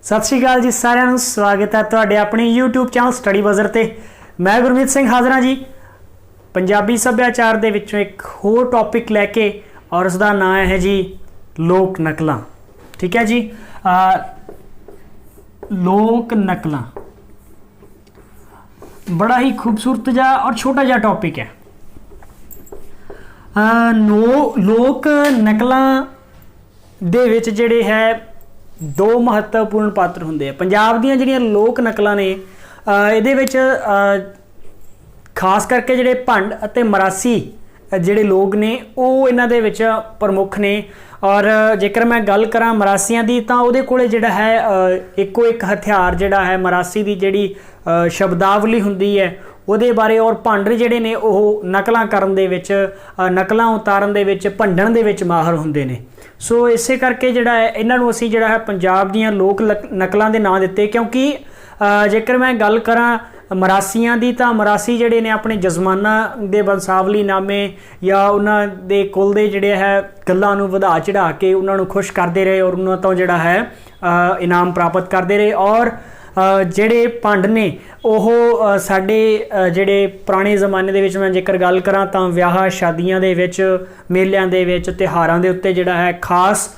सत श्री अकाल जी सारिਆਂ ਨੂੰ स्वागत है ਤੁਹਾਡੇ ਆਪਣੇ YouTube ਚੈਨਲ ਸਟੱਡੀ ਬਜ਼ਰ ਤੇ। मैं गुरमीत सिंह हाज़र हाँ जी पंजाबी सभ्याचार ਦੇ ਵਿੱਚੋਂ एक होर टॉपिक लैके और उसका नाम है जी लोक नकलां। ठीक है जी, लोक नकलां बड़ा ही खूबसूरत जा और छोटा जा टॉपिक है। लोक नकलां ਦੇ ਵਿੱਚ ਜਿਹੜੇ है दो महत्वपूर्ण पात्र होंगे। पंजाब ਦੀਆਂ ਜਿਹੜੀਆਂ लोक नकलां ने ਇਹਦੇ ਵਿੱਚ खास करके ਜਿਹੜੇ ਭੰਡ ਅਤੇ ਮਰਾਸੀ ਜਿਹੜੇ ਲੋਕ ਨੇ ਉਹ ਇਹਨਾਂ ਦੇ ਵਿੱਚ ਪ੍ਰਮੁੱਖ ਨੇ। और जेकर मैं गल करा मरासियां दी तां ਉਹਦੇ ਕੋਲੇ ਜਿਹੜਾ है ਇੱਕੋ ਇੱਕ ਹਥਿਆਰ ਜਿਹੜਾ है मरासी ਦੀ ਜਿਹੜੀ शब्दावली ਹੁੰਦੀ है ਉਹਦੇ ਬਾਰੇ। और ਭੰਡ ਜਿਹੜੇ ਨੇ ਉਹ ਨਕਲਾਂ ਕਰਨ ਦੇ ਵਿੱਚ ਨਕਲਾਂ ਉਤਾਰਨ ਦੇ ਵਿੱਚ ਭੰਡਣ ਦੇ ਵਿੱਚ ਮਾਹਰ ਹੁੰਦੇ ਨੇ। सो इसे करके जिहड़ा है इन्हां नूं असीं जिहड़ा है पंजाब दीयां लोक नकलां दे नाम दित्ते। क्योंकि जेकर मैं गल करा मरासियां दी तां मरासी जिहड़े ने अपने जजमाना दे वंशावली नामे या उन्हां दे कुल दे जिहड़े है गल्लां नूं वधा चढ़ा के उन्हां नूं खुश करदे रहे और उन्हां तों जिहड़ा है इनाम प्राप्त करदे रहे। और ਜਿਹੜੇ ਭੰਡ ਨੇ ਉਹ ਸਾਡੇ ਜਿਹੜੇ ਪੁਰਾਣੇ ਜ਼ਮਾਨੇ ਦੇ ਵਿੱਚ मैं ਜੇਕਰ ਗੱਲ ਕਰਾਂ ਤਾਂ ਵਿਆਹ ਸ਼ਾਦੀਆਂ ਦੇ ਵਿੱਚ ਮੇਲਿਆਂ ਦੇ ਵਿੱਚ ਤਿਉਹਾਰਾਂ ਦੇ ਉੱਤੇ ਜਿਹੜਾ ਹੈ ਖਾਸ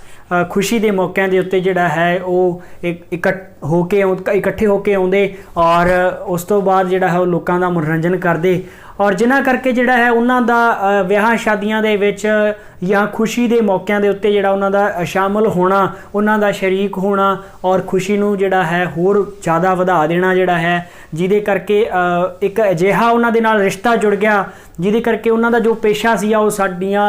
खुशी के मौकों के उत्ते जिहड़ा है वो इकट्ठे होके आउंदे और उस तो बाद जिहड़ा है लोगों का मनोरंजन करते। और जिन्हां करके जिहड़ा है उन्हां दा विआह शादियां दे विच या खुशी के मौकों के उत्ते जिहड़ा उन्हां दा शामिल होना, उन्हां दा शरीक होना और खुशी नूं जिहड़ा है होर ज़्यादा वधा देना जिहड़ा है, जिहदे करके एक अजिहा उन्हां दे नाल रिश्ता जुड़ गया जिहदे करके उन्हां दा जो पेशा सी वो साडियां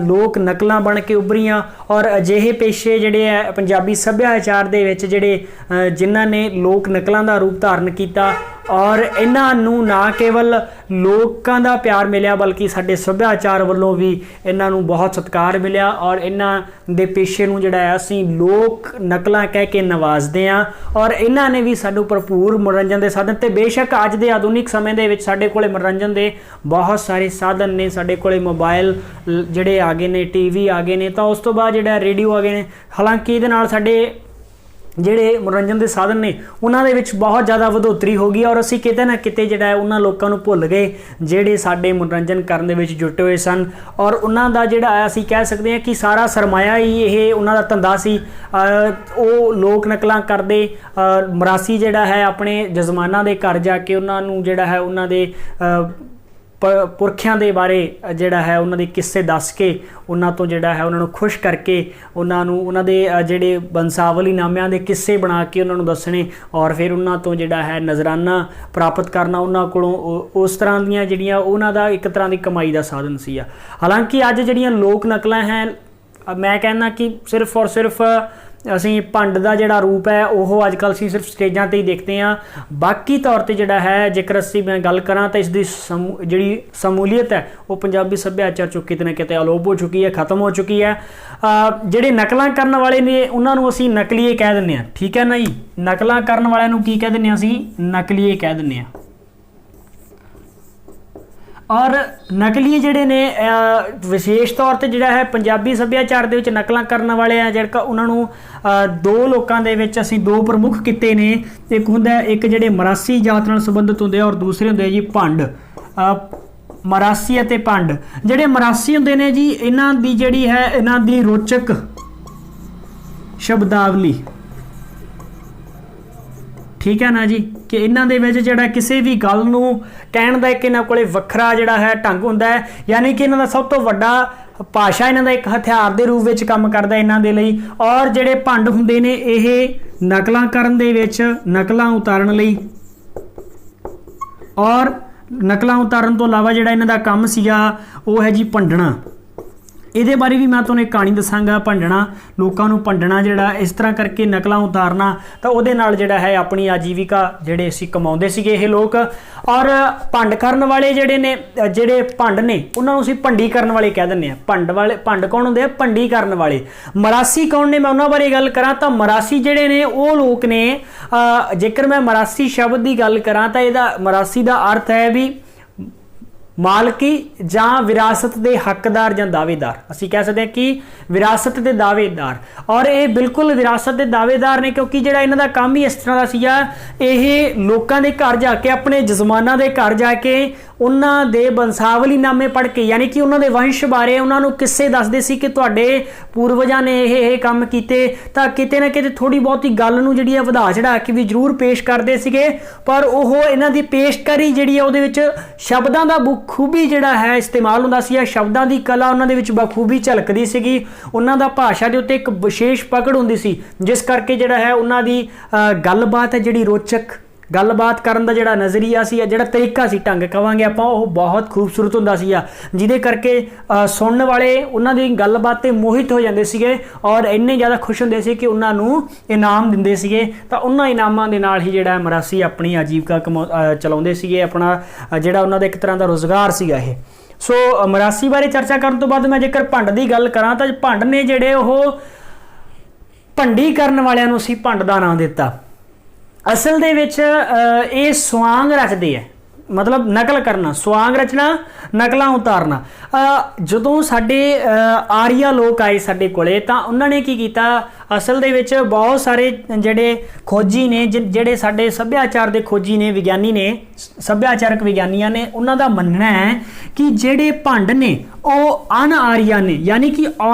लोक नकलां बन के उभरियां। और अजिहे पेशे जिहड़े है पंजाबी सभ्याचार दे विच जिहड़े जिन्हां ने लोक नकलां दा रूप धारण किया और इन्हां नूं ना केवल लोकां दा प्यार मिलिया बल्कि साडे सभ्याचार वल्लों भी इन्हां नूं बहुत सत्कार मिलिया। और इन्हां दे पेशे नूं जिहड़ा है असीं लोक नकलां कह के नवाजदे हां और इन्हां ने भी साडू भरपूर मनोरंजन के साधन। तो बेशक अज दे आधुनिक समय दे विच साडे कोले मनोरंजन के बहुत सारे साधन ने, साडे कोले मोबाइल जिहड़े आ गए ने, टीवी आ गए ने, तो उस तो बाद जिहड़ा रेडियो आ गए ने। हालांकि इहदे नाल साडे ਜਿਹੜੇ मनोरंजन के साधन ने उन्होंने बहुत ज़्यादा वधोतरी हो गई और असी किते ना किते जिहड़ा है उन्हां लोकां नूं भुल गए जिहड़े साडे मनोरंजन करन दे विच जुटे हुए सन। और उन्हां दा जिहड़ा असी कह सकते हैं कि सारा सरमाया ही ये उन्हां दा धंधा सी। वो लोक नकलां करदे मरासी जिहड़ा है अपने जजमाना दे घर जाके उन्हां नूं जिहड़ा है उन्हां दे पुरखियां दे बारे जिहड़ा है उन्हां दे किस्से दस के उन्हां तो जिहड़ा है उन्हां नूं खुश करके उन्हां नूं उन्हां दे जिहड़े वंशावली नामिਆਂ ਦੇ किस्से बना के उन्हां नूं दसणे और फिर उन्हां तो जिहड़ा है नजराना प्राप्त करना उन्हां कोलों उस तरह दीयां जिहड़ियां उन्हां दा एक तरह की कमाई का साधन सी। हालांकि अज जिहड़ियां लोक नकलां हैं मैं कहना कि सिर्फ और सिर्फ असी भंड का जिहड़ा रूप है वो अजकल असीं सिर्फ स्टेजां ते ही देखते हैं। बाकी तौर पर जिहड़ा है जेकर असीं मैं गल करां तो इसकी जिहड़ी समूलीयत है वो पंजाबी सभ्याचार चों किते ना किते अलोप हो चुकी है, खत्म हो चुकी है। जिहड़े नकलां करन वाले ने उन्हां नूं असीं नकलीए कह दिंदे हां। ठीक है ना जी, नकलां करन वालिआं नूं की कह दिंदे हां? असीं नकलीए कह दिंदे हां। और नकली जिहड़े ने विशेष तौर पर जिहड़ा है पंजाबी सभ्याचार दे विच नकलां करन वाले आ जिहड़ा उन्हां नूं दो लोकां दे विच असीं दो प्रमुख किते ने। एक हुंदा एक जिहड़े मरासी जात नाल संबंधित हुंदे और दूसरे हुंदे जी भंड। मरासी अते भंड जिहड़े मरासी हुंदे ने जी इन्हां दी जिहड़ी है इन्हां दी रोचक शब्दावली, ठीक है ना जी, कि इन्हां दे विच जिहड़ा किसी भी गल नूं कहण दा एक इन्हां कोले वखरा जिहड़ा है ढंग हुंदा है। यानी कि इन्हां दा सब तो वड्डा भाषा इन्हां दा एक हथियार दे रूप विच काम करदा इन्हां दे लई। और जिहड़े भंड हुंदे ने इह नकलां करन दे विच नकलां उतारन लई और नकलां उतारन तो इलावा जिहड़ा इन्हां दा काम सीगा वो है जी भंडना। ਇਹਦੇ बारे भी मैं ਤੁਹਾਨੂੰ एक कहानी दसांगा। भंडना लोगों को भंडना जिहड़ा इस तरह करके नकलां उतारना तो ਉਹਦੇ ਨਾਲ जिहड़ा है अपनी आजीविका जिहड़े असीं कमाउंदे सीगे ਇਹ लोग। और भंड करन वाले जिहड़े ने जिहड़े भंड ने उन्हां नूं असीं भंडी करन वाले कह दिंदे आ। भंड कौन हुंदे आ? भंडी करन वाले। मरासी कौन ने? मैं उन्हां बारे गल करां तां मरासी जिहड़े ने वो लोग ने जेकर मैं मरासी शब्द की गल करां तां इहदा मरासी का अर्थ है भी ਮਾਲਕੀ ਜਾਂ ਵਿਰਾਸਤ ਦੇ ਹੱਕਦਾਰ ਜਾਂ ਦਾਅਵੇਦਾਰ। ਅਸੀਂ ਕਹਿ ਸਕਦੇ ਹਾਂ ਕਿ ਵਿਰਾਸਤ ਦੇ ਦਾਅਵੇਦਾਰ, ਔਰ ਇਹ ਬਿਲਕੁਲ ਵਿਰਾਸਤ ਦੇ ਦਾਅਵੇਦਾਰ ਨੇ ਕਿਉਂਕਿ ਜਿਹੜਾ ਇਹਨਾਂ ਦਾ ਕੰਮ ਹੀ ਇਸ ਤਰ੍ਹਾਂ ਦਾ ਸੀਗਾ, ਇਹ ਲੋਕਾਂ ਦੇ ਘਰ ਜਾ ਕੇ, ਆਪਣੇ ਜਜ਼ਮਾਨਾਂ ਦੇ ਘਰ ਜਾ ਕੇ ਉਹਨਾਂ ਦੇ ਬੰਸਾਵਲੀਨਾਮੇ ਪੜ੍ਹ ਕੇ, ਯਾਨੀ ਕਿ ਉਹਨਾਂ ਦੇ ਵੰਸ਼ ਬਾਰੇ ਉਹਨਾਂ ਨੂੰ ਕਿੱਸੇ ਦੱਸਦੇ ਸੀ ਕਿ ਤੁਹਾਡੇ ਪੂਰਵਜਾਂ ਨੇ ਇਹ ਕੰਮ ਕੀਤੇ, ਤਾਂ ਕਿਤੇ ਨਾ ਕਿਤੇ ਥੋੜ੍ਹੀ ਬਹੁਤੀ ਗੱਲ ਨੂੰ ਜਿਹੜੀ ਹੈ ਵਧਾ ਚੜਾ ਕੇ ਵੀ ਜ਼ਰੂਰ ਪੇਸ਼ ਕਰਦੇ ਸੀਗੇ। ਪਰ ਉਹ ਇਹਨਾਂ ਦੀ ਪੇਸ਼ਕਾਰੀ ਜਿਹੜੀ ਹੈ ਉਹਦੇ ਵਿੱਚ ਸ਼ਬਦਾਂ ਦਾ ਬਖੂਬੀ ਜਿਹੜਾ ਹੈ ਇਸਤੇਮਾਲ ਹੁੰਦਾ ਸੀ, ਸ਼ਬਦਾਂ ਦੀ ਕਲਾ ਉਹਨਾਂ ਦੇ ਵਿੱਚ ਬਖੂਬੀ ਝਲਕਦੀ ਸੀਗੀ। ਉਹਨਾਂ ਦਾ ਭਾਸ਼ਾ ਦੇ ਉੱਤੇ ਇੱਕ ਵਿਸ਼ੇਸ਼ ਪਕੜ ਹੁੰਦੀ ਸੀ, ਜਿਸ ਕਰਕੇ ਜਿਹੜਾ ਹੈ ਉਹਨਾਂ ਦੀ ਗੱਲਬਾਤ ਹੈ ਜਿਹੜੀ ਰੋਚਕ ਗੱਲਬਾਤ ਕਰਨ ਦਾ ਜਿਹੜਾ ਨਜ਼ਰੀਆ ਸੀ, ਜਿਹੜਾ ਤਰੀਕਾ ਸੀ, ਢੰਗ ਕਹਾਂਗੇ ਆਪਾਂ, ਉਹ ਬਹੁਤ ਖੂਬਸੂਰਤ ਹੁੰਦਾ ਸੀ, ਜਿਹਦੇ ਕਰਕੇ ਸੁਣਨ ਵਾਲੇ ਉਹਨਾਂ ਦੀ ਗੱਲਬਾਤ 'ਤੇ ਮੋਹਿਤ ਹੋ ਜਾਂਦੇ ਸੀਗੇ ਔਰ ਇੰਨੇ ਜ਼ਿਆਦਾ ਖੁਸ਼ ਹੁੰਦੇ ਸੀ ਕਿ ਉਹਨਾਂ ਨੂੰ ਇਨਾਮ ਦਿੰਦੇ ਸੀਗੇ। ਤਾਂ ਉਹਨਾਂ ਇਨਾਮਾਂ ਦੇ ਨਾਲ ਹੀ ਜਿਹੜਾ ਮਰਾਸੀ ਆਪਣੀ ਆਜੀਵਕਾ ਚਲਾਉਂਦੇ ਸੀਗੇ, ਆਪਣਾ ਜਿਹੜਾ ਉਹਨਾਂ ਦਾ ਇੱਕ ਤਰ੍ਹਾਂ ਦਾ ਰੁਜ਼ਗਾਰ ਸੀਗਾ ਇਹ। ਸੋ ਮਰਾਸੀ ਬਾਰੇ ਚਰਚਾ ਕਰਨ ਤੋਂ ਬਾਅਦ ਮੈਂ ਜੇਕਰ ਭੰਡ ਦੀ ਗੱਲ ਕਰਾਂ ਤਾਂ ਭੰਡ ਨੇ ਜਿਹੜੇ ਉਹ ਭੰਡੀ ਕਰਨ ਵਾਲਿਆਂ ਨੂੰ ਅਸੀਂ ਭੰਡ ਦਾ ਨਾਮ ਦਿੱਤਾ। ਅਸਲ ਦੇ ਵਿੱਚ ਇਹ ਸਵਾਂਗ ਰਚਦੇ ਹੈ, ਮਤਲਬ ਨਕਲ ਕਰਨਾ, ਸਵਾਂਗ ਰਚਨਾ, ਨਕਲਾਂ ਉਤਾਰਨਾ। ਜਦੋਂ ਸਾਡੇ ਆਰੀਆ ਲੋਕ ਆਏ ਸਾਡੇ ਕੋਲੇ ਤਾਂ ਉਹਨਾਂ ਨੇ ਕੀ ਕੀਤਾ, ਅਸਲ ਦੇ ਵਿੱਚ ਬਹੁਤ ਸਾਰੇ ਜਿਹੜੇ ਖੋਜੀ ਨੇ, ਜਿਹੜੇ ਸਾਡੇ ਸੱਭਿਆਚਾਰ ਦੇ ਖੋਜੀ ਨੇ, ਵਿਗਿਆਨੀ ਨੇ, ਸੱਭਿਆਚਾਰਕ ਵਿਗਿਆਨੀਆਂ ਨੇ, ਉਹਨਾਂ ਦਾ ਮੰਨਣਾ ਹੈ ਕਿ ਜਿਹੜੇ ਭੰਡ ਨੇ ਉਹ ਅਨ ਆਰੀਆ ਨੇ, ਯਾਨੀ ਕਿ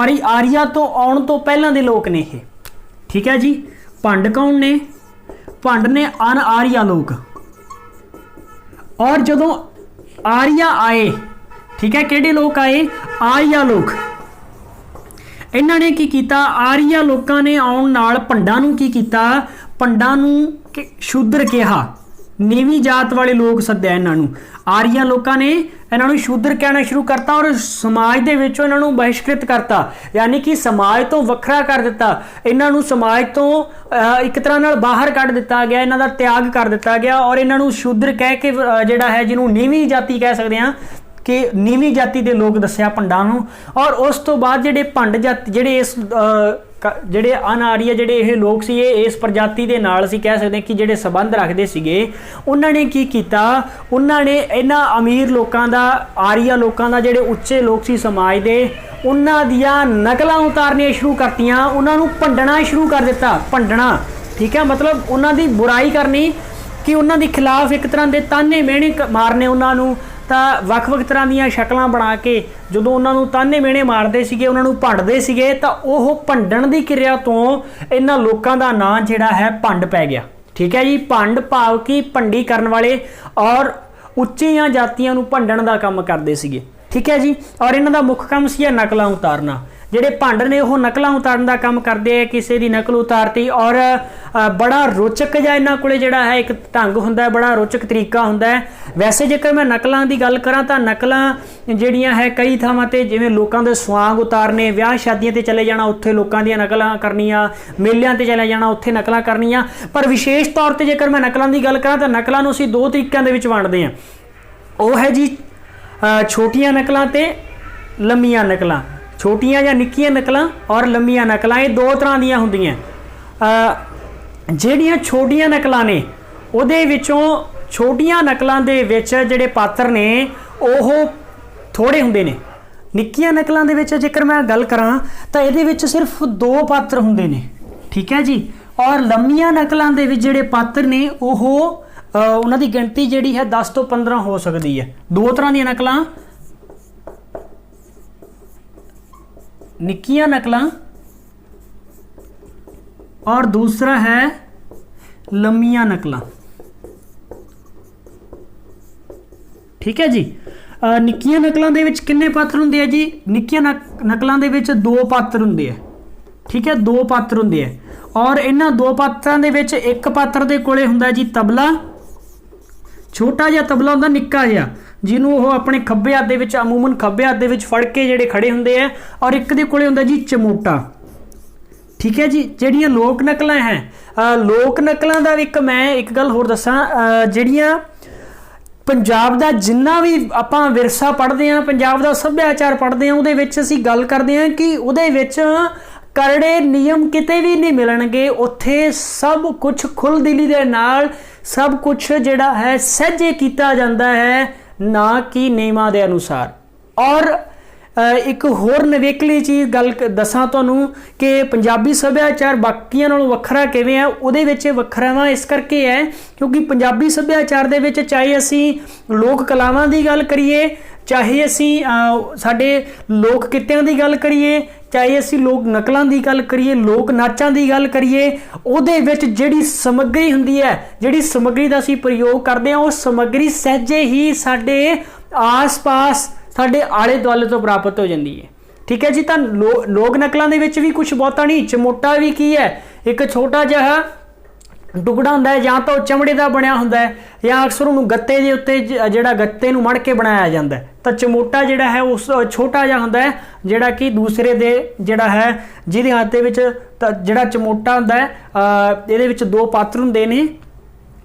ਆਰੀਆ ਤੋਂ ਆਉਣ ਤੋਂ ਪਹਿਲਾਂ ਦੇ ਲੋਕ ਨੇ ਇਹ। ਠੀਕ ਹੈ ਜੀ। ਭੰਡ ਕੌਣ ਨੇ? ਭੰਡ ਨੇ ਅਨ ਆਰੀਆ ਲੋਕ। ਔਰ ਜਦੋਂ ਆਰੀਆ ਆਏ, ਠੀਕ ਹੈ, ਕਿਹੜੇ ਲੋਕ ਆਏ? ਆਰੀਆ ਲੋਕ। ਇਹਨਾਂ ਨੇ ਕੀ ਕੀਤਾ, ਆਰੀਆ ਲੋਕਾਂ ਨੇ ਆਉਣ ਨਾਲ ਭੰਡਾਂ ਨੂੰ ਕੀ ਕੀਤਾ, ਭੰਡਾਂ ਨੂੰ ਸ਼ੂਦਰ ਕਿਹਾ, ਨੀਵੀਂ ਜਾਤ ਵਾਲੇ ਲੋਕ ਸੱਦਿਆ ਇਹਨਾਂ ਨੂੰ। ਆਰੀਆ ਲੋਕਾਂ ਨੇ ਇਹਨਾਂ ਨੂੰ ਸ਼ੂਦਰ ਕਹਿਣਾ ਸ਼ੁਰੂ ਕਰਤਾ ਔਰ ਸਮਾਜ ਦੇ ਵਿੱਚੋਂ ਇਹਨਾਂ ਨੂੰ ਬਹਿਸ਼ਕ੍ਰਿਤ ਕਰਤਾ, ਯਾਨੀ ਕਿ ਸਮਾਜ ਤੋਂ ਵੱਖਰਾ ਕਰ ਦਿੱਤਾ। ਇਹਨਾਂ ਨੂੰ ਸਮਾਜ ਤੋਂ ਇੱਕ ਤਰ੍ਹਾਂ ਨਾਲ ਬਾਹਰ ਕੱਢ ਦਿੱਤਾ ਗਿਆ, ਇਹਨਾਂ ਦਾ ਤਿਆਗ ਕਰ ਦਿੱਤਾ ਗਿਆ ਔਰ ਇਹਨਾਂ ਨੂੰ ਸ਼ੂਦਰ ਕਹਿ ਕੇ ਜਿਹੜਾ ਹੈ, ਜਿਹਨੂੰ ਨੀਵੀਂ ਜਾਤੀ ਕਹਿ ਸਕਦੇ ਹਾਂ, ਕਿ ਨੀਵੀਂ ਜਾਤੀ ਦੇ ਲੋਕ ਦੱਸਿਆ ਭੰਡਾਂ ਨੂੰ। ਔਰ ਉਸ ਤੋਂ ਬਾਅਦ ਜਿਹੜੇ ਭੰਡ ਜਾਤੀ, ਜਿਹੜੇ ਅਨਾਰੀਆ ਜਿਹੜੇ ਇਹ ਲੋਕ ਸੀ, ਇਹ ਇਸ ਪ੍ਰਜਾਤੀ ਦੇ ਨਾਲ ਅਸੀਂ ਕਹਿ ਸਕਦੇ ਕਿ ਜਿਹੜੇ ਸੰਬੰਧ ਰੱਖਦੇ ਸੀਗੇ, ਉਹਨਾਂ ਨੇ ਕੀ ਕੀਤਾ, ਉਹਨਾਂ ਨੇ ਇਹਨਾਂ ਅਮੀਰ ਲੋਕਾਂ ਦਾ, ਆਰੀਆ ਲੋਕਾਂ ਦਾ, ਜਿਹੜੇ ਉੱਚੇ ਲੋਕ ਸੀ ਸਮਾਜ ਦੇ, ਉਹਨਾਂ ਦੀਆਂ ਨਕਲਾਂ ਉਤਾਰਨੀਆਂ ਸ਼ੁਰੂ ਕਰਤੀਆਂ, ਉਹਨਾਂ ਨੂੰ ਭੰਡਣਾ ਸ਼ੁਰੂ ਕਰ ਦਿੱਤਾ। ਭੰਡਣਾ, ਠੀਕ ਹੈ, ਮਤਲਬ ਉਹਨਾਂ ਦੀ ਬੁਰਾਈ ਕਰਨੀ, ਕਿ ਉਹਨਾਂ ਦੇ ਖਿਲਾਫ ਇੱਕ ਤਰ੍ਹਾਂ ਦੇ ਤਾਨੇ ਮਿਹਣੇ ਮਾਰਨੇ ਉਹਨਾਂ ਨੂੰ। ਤਾਂ ਵੱਖ-ਵੱਖ ਤਰ੍ਹਾਂ ਦੀਆਂ ਸ਼ਕਲਾਂ ਬਣਾ ਕੇ ਜਦੋਂ ਉਹਨਾਂ ਨੂੰ ਤਾਨੇ ਮਿਹਣੇ ਮਾਰਦੇ ਸੀਗੇ, ਉਹਨਾਂ ਨੂੰ ਭੰਡਦੇ ਸੀਗੇ, ਤਾਂ ਉਹ ਭੰਡਣ ਦੀ ਕਿਰਿਆ ਤੋਂ ਇਹਨਾਂ ਲੋਕਾਂ ਦਾ ਨਾਂ ਜਿਹੜਾ ਹੈ ਭੰਡ ਪੈ ਗਿਆ। ਠੀਕ ਹੈ ਜੀ। ਭੰਡ ਭਾਵ ਕਿ ਭੰਡੀ ਕਰਨ ਵਾਲੇ ਔਰ ਉੱਚੀਆਂ ਜਾਤੀਆਂ ਨੂੰ ਭੰਡਣ ਦਾ ਕੰਮ ਕਰਦੇ ਸੀਗੇ। ਠੀਕ ਹੈ ਜੀ। ਔਰ ਇਹਨਾਂ ਦਾ ਮੁੱਖ ਕੰਮ ਸੀ ਨਕਲਾਂ ਉਤਾਰਨਾ। ਜਿਹੜੇ ਭੰਡ ਨੇ ਉਹ ਨਕਲਾਂ ਉਤਾਰਨ ਦਾ ਕੰਮ ਕਰਦੇ ਆ, ਕਿਸੇ ਦੀ ਨਕਲ ਉਤਾਰਤੀ ਔਰ ਬੜਾ ਰੋਚਕ ਜਿਹਾ ਇਹਨਾਂ ਕੋਲੇ ਜਿਹੜਾ ਹੈ ਇੱਕ ਢੰਗ ਹੁੰਦਾ, ਬੜਾ ਰੋਚਕ ਤਰੀਕਾ ਹੁੰਦਾ ਹੈ। ਵੈਸੇ ਜੇਕਰ ਮੈਂ ਨਕਲਾਂ ਦੀ ਗੱਲ ਕਰਾਂ ਤਾਂ ਨਕਲਾਂ ਜਿਹੜੀਆਂ ਹੈ ਕਈ ਥਾਵਾਂ 'ਤੇ, ਜਿਵੇਂ ਲੋਕਾਂ ਦੇ ਸਵਾਂਗ ਉਤਾਰਨੇ, ਵਿਆਹ ਸ਼ਾਦੀਆਂ 'ਤੇ ਚਲੇ ਜਾਣਾ, ਉੱਥੇ ਲੋਕਾਂ ਦੀਆਂ ਨਕਲਾਂ ਕਰਨੀਆਂ, ਮੇਲਿਆਂ 'ਤੇ ਚਲੇ ਜਾਣਾ, ਉੱਥੇ ਨਕਲਾਂ ਕਰਨੀਆਂ। ਪਰ ਵਿਸ਼ੇਸ਼ ਤੌਰ 'ਤੇ ਜੇਕਰ ਮੈਂ ਨਕਲਾਂ ਦੀ ਗੱਲ ਕਰਾਂ ਤਾਂ ਨਕਲਾਂ ਨੂੰ ਅਸੀਂ ਦੋ ਤਰੀਕਿਆਂ ਦੇ ਵਿੱਚ ਵੰਡਦੇ ਹਾਂ। ਉਹ ਹੈ ਜੀ ਛੋਟੀਆਂ ਨਕਲਾਂ ਤੇ ਲੰਮੀਆਂ ਨਕਲਾਂ। ਛੋਟੀਆਂ ਜਾਂ ਨਿੱਕੀਆਂ ਨਕਲਾਂ ਔਰ ਲੰਮੀਆਂ ਨਕਲਾਂ, ਇਹ ਦੋ ਤਰ੍ਹਾਂ ਦੀਆਂ ਹੁੰਦੀਆਂ। ਜਿਹੜੀਆਂ ਛੋਟੀਆਂ ਨਕਲਾਂ ਨੇ ਉਹਦੇ ਵਿੱਚੋਂ, ਛੋਟੀਆਂ ਨਕਲਾਂ ਦੇ ਵਿੱਚ ਜਿਹੜੇ ਪਾਤਰ ਨੇ ਉਹ ਥੋੜ੍ਹੇ ਹੁੰਦੇ ਨੇ। ਨਿੱਕੀਆਂ ਨਕਲਾਂ ਦੇ ਵਿੱਚ ਜੇਕਰ ਮੈਂ ਗੱਲ ਕਰਾਂ ਤਾਂ ਇਹਦੇ ਵਿੱਚ ਸਿਰਫ 2 ਪਾਤਰ ਹੁੰਦੇ ਨੇ। ਠੀਕ ਹੈ ਜੀ। ਔਰ ਲੰਮੀਆਂ ਨਕਲਾਂ ਦੇ ਵਿੱਚ ਜਿਹੜੇ ਪਾਤਰ ਨੇ ਉਹ ਉਹਨਾਂ ਦੀ ਗਿਣਤੀ ਜਿਹੜੀ ਹੈ 10 ਤੋਂ 15 ਹੋ ਸਕਦੀ ਹੈ। ਦੋ ਤਰ੍ਹਾਂ ਦੀਆਂ ਨਕਲਾਂ, ਨਿੱਕੀਆਂ ਨਕਲਾਂ और दूसरा है लंबियां नकलां। ठीक है जी। निक्कियां नकलां दे विच किन्ने पात्र हुंदे आ जी? निक्कियां नकलां दे विच 2 पात्र हुंदे आ। ठीक है, 2 पात्र हुंदे आ और इन्हां 2 पात्रां दे विच एक पात्र दे कोले हुंदा जी तबला, छोटा जिहा तबला हुंदा, निक्का जिहा, ਜਿਹਨੂੰ ਉਹ ਆਪਣੇ ਖੱਬੇ ਹੱਥ ਦੇ ਵਿੱਚ, ਅਮੂਮਨ ਖੱਬੇ ਹੱਥ ਦੇ ਵਿੱਚ ਫੜ ਕੇ ਜਿਹੜੇ ਖੜੇ ਹੁੰਦੇ ਆ, ਔਰ ਇੱਕ ਦੇ ਕੋਲੇ ਹੁੰਦਾ ਜੀ ਚਮੋਟਾ। ਠੀਕ ਹੈ ਜੀ। ਜਿਹੜੀਆਂ ਲੋਕ ਨਕਲਾਂ ਹੈ, ਲੋਕ ਨਕਲਾਂ ਦਾ ਮੈਂ ਇੱਕ ਗੱਲ ਹੋਰ ਦੱਸਾਂ, ਜਿਹੜੀਆਂ ਪੰਜਾਬ ਦਾ ਜਿੰਨਾ ਵੀ ਆਪਾਂ ਵਿਰਸਾ ਪੜ੍ਹਦੇ ਹਾਂ, ਪੰਜਾਬ ਦਾ ਸੱਭਿਆਚਾਰ ਪੜ੍ਹਦੇ ਹਾਂ, ਉਹਦੇ ਵਿੱਚ ਅਸੀਂ ਗੱਲ ਕਰਦੇ ਹਾਂ ਕਿ ਉਹਦੇ ਵਿੱਚ ਕਰੜੇ ਨਿਯਮ ਕਿਤੇ ਵੀ ਨਹੀਂ ਮਿਲਣਗੇ। ਉੱਥੇ ਸਭ ਕੁਝ ਖੁੱਲ੍ਹ ਦਿਲੀ ਦੇ ਨਾਲ, ਸਭ ਕੁਝ ਜਿਹੜਾ ਹੈ ਸਹਿਜੇ ਕੀਤਾ ਜਾਂਦਾ ਹੈ। ना कि नियमां दे अनुसार। और एक होर नवेकली चीज़ गल दसां तुहानूं कि पंजाबी सभ्याचार बाकियां नालों वखरा किवें है, उहदे विच वखरावां इस करके है क्योंकि पंजाबी सभ्याचार दे विच चाहे असीं लोक कलावां दी गल करिए, चाहे असीं साडे लोक कित्तियां दी गल करिए, चाहे असीं लोक नकलों की गल करिए, लोक नाचां की गल करिए, उहदे विच जिहड़ी समग्री हुंदी है, जिहड़ी समग्री दा असीं प्रयोग करदे हां, उह समग्री सहजे ही साडे आस पास साडे आले दुआले तो प्राप्त हो जाती है। ठीक है जी। तो लोक नकलों के विच भी कुछ बहुता नहीं, चमोटा भी की है, एक छोटा जिहा टुकड़ा होंदा है, या तो चमड़े का बनया होंदा है, या अक्सर उन्होंने गत्ते के उत्ते जिहड़ा गत्ते नूं मड़ के बनाया जाता है। तो चमोटा जिहड़ा है उस छोटा जिहा होंदा है, जिहड़ा कि दूसरे दे जिहड़ा है जिहदे हत्थ दे विच जिहड़ा चमोटा होंदा है, इहदे विच दो पात्र हुंदे ने,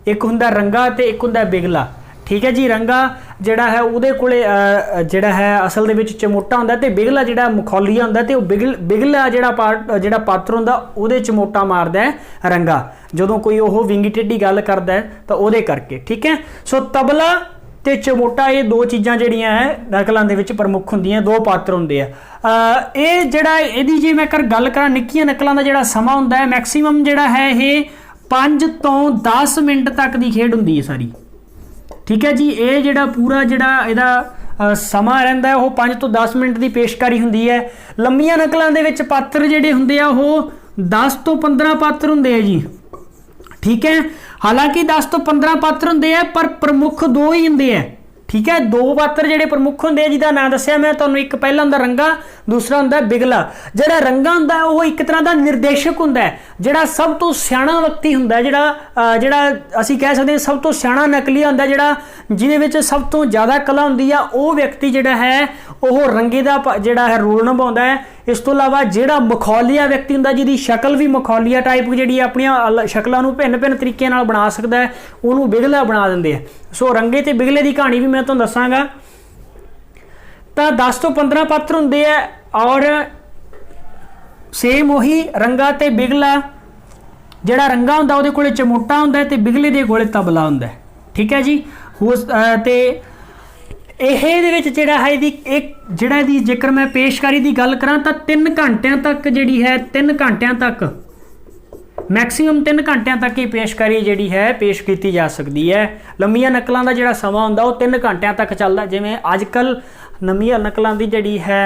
एक हुंदा रंगा ते एक हुंदा बिगला। ठीक है जी। रंगा जिहड़ा है उहदे कोले जिहड़ा है असल दे विच चमोटा हुंदा ते बिगला जिहड़ा मखौलिया हुंदा ते बिगला जिहड़ा पात्र हुंदा उहदे चमोटा मारदा है रंगा, जदों कोई ओह विंगी टेढ़ी गल करदा है तो उहदे करके। ठीक है। सो तबला ते चमोटा ये दो चीज़ां जिहड़ियां है नकलां दे विच प्रमुख हुंदियां, दो पात्र हुंदे आ। ये जिहड़ा इहदी जे मैं गल करां निक्कियां नकलां दा जिहड़ा समां हुंदा है मैक्सीमम जिहड़ा है ये 5 तो 10 मिनट तक दी खेड हुंदी है सारी। ठीक है जी। ये जिहड़ा पूरा जिहड़ा इहदा समा रहिंदा है वो 5 तो 10 मिनट की पेशकारी हुंदी है। लंबियां नकलों दे विच पात्र जिहड़े हुंदे आ वो 10 तो 15 पात्र हुंदे आ जी। ठीक है। हालांकि 10 तो 15 पात्र हुंदे आ पर प्रमुख दो ही हुंदे आ। ठीक है। दो पात्र जिहड़े प्रमुख हुंदे आ जिहदा नाम दस्सिया मैं तुहानूं, एक पहला हुंदा रंगा, दूसरा हुंदा बिगला। जिहड़ा रंगा हुंदा है वो एक तरह का निर्देशक हुंदा है, जिहड़ा सब तो सियाणा व्यक्ति हुंदा है, जिहड़ा असीं कह सकदे सब तो सियाणा नकली हुंदा, जिहड़ा जिहदे विच सब तो ज़्यादा कला हुंदी आ, वो व्यक्ति जिहड़ा है वो रंगे दा जिहड़ा है रोल निभाउंदा है। इस तो इलावा जिहड़ा मखौलिया व्यक्ति हुंदा जिहदी शक्ल भी मखौलिया टाइप जिहड़ी अपनी शक्लों नूं भिन्न भिन्न तरीके नाल बना सकदा है, उहनूं बिगला बना दिंदे आ। सो रंगे ते बिगले की कहानी भी मैं तुहानूं दस्सांगा। तो 10 तो 15 पात्र हुंदे आ और सेम उही रंगा ते बिगला, जिहड़ा रंगा हुंदा उहदे कोले चमोटा हुंदा है ते बिगले दे कोले तबला हुंदा है। ठीक है जी। ते ਇਹਦੇ ਵਿੱਚ ਜਿਹੜਾ ਹੈ ਇਹਦੀ ਇੱਕ ਜਿਹੜਾ ਇਹਦੀ ਜੇਕਰ ਮੈਂ ਪੇਸ਼ਕਾਰੀ ਦੀ ਗੱਲ ਕਰਾਂ ਤਾਂ 3 ਘੰਟਿਆਂ ਤੱਕ ਜਿਹੜੀ ਹੈ 3 ਘੰਟਿਆਂ ਤੱਕ मैक्सीमम 3 घंटिया तक ही पेशकारी जी है पेश की जा सकती है। लंबिया नकलों का जोड़ा समा होंगे वो 3 घंटिया तक चलता, जिमें अजकल नविया नकलों की जी है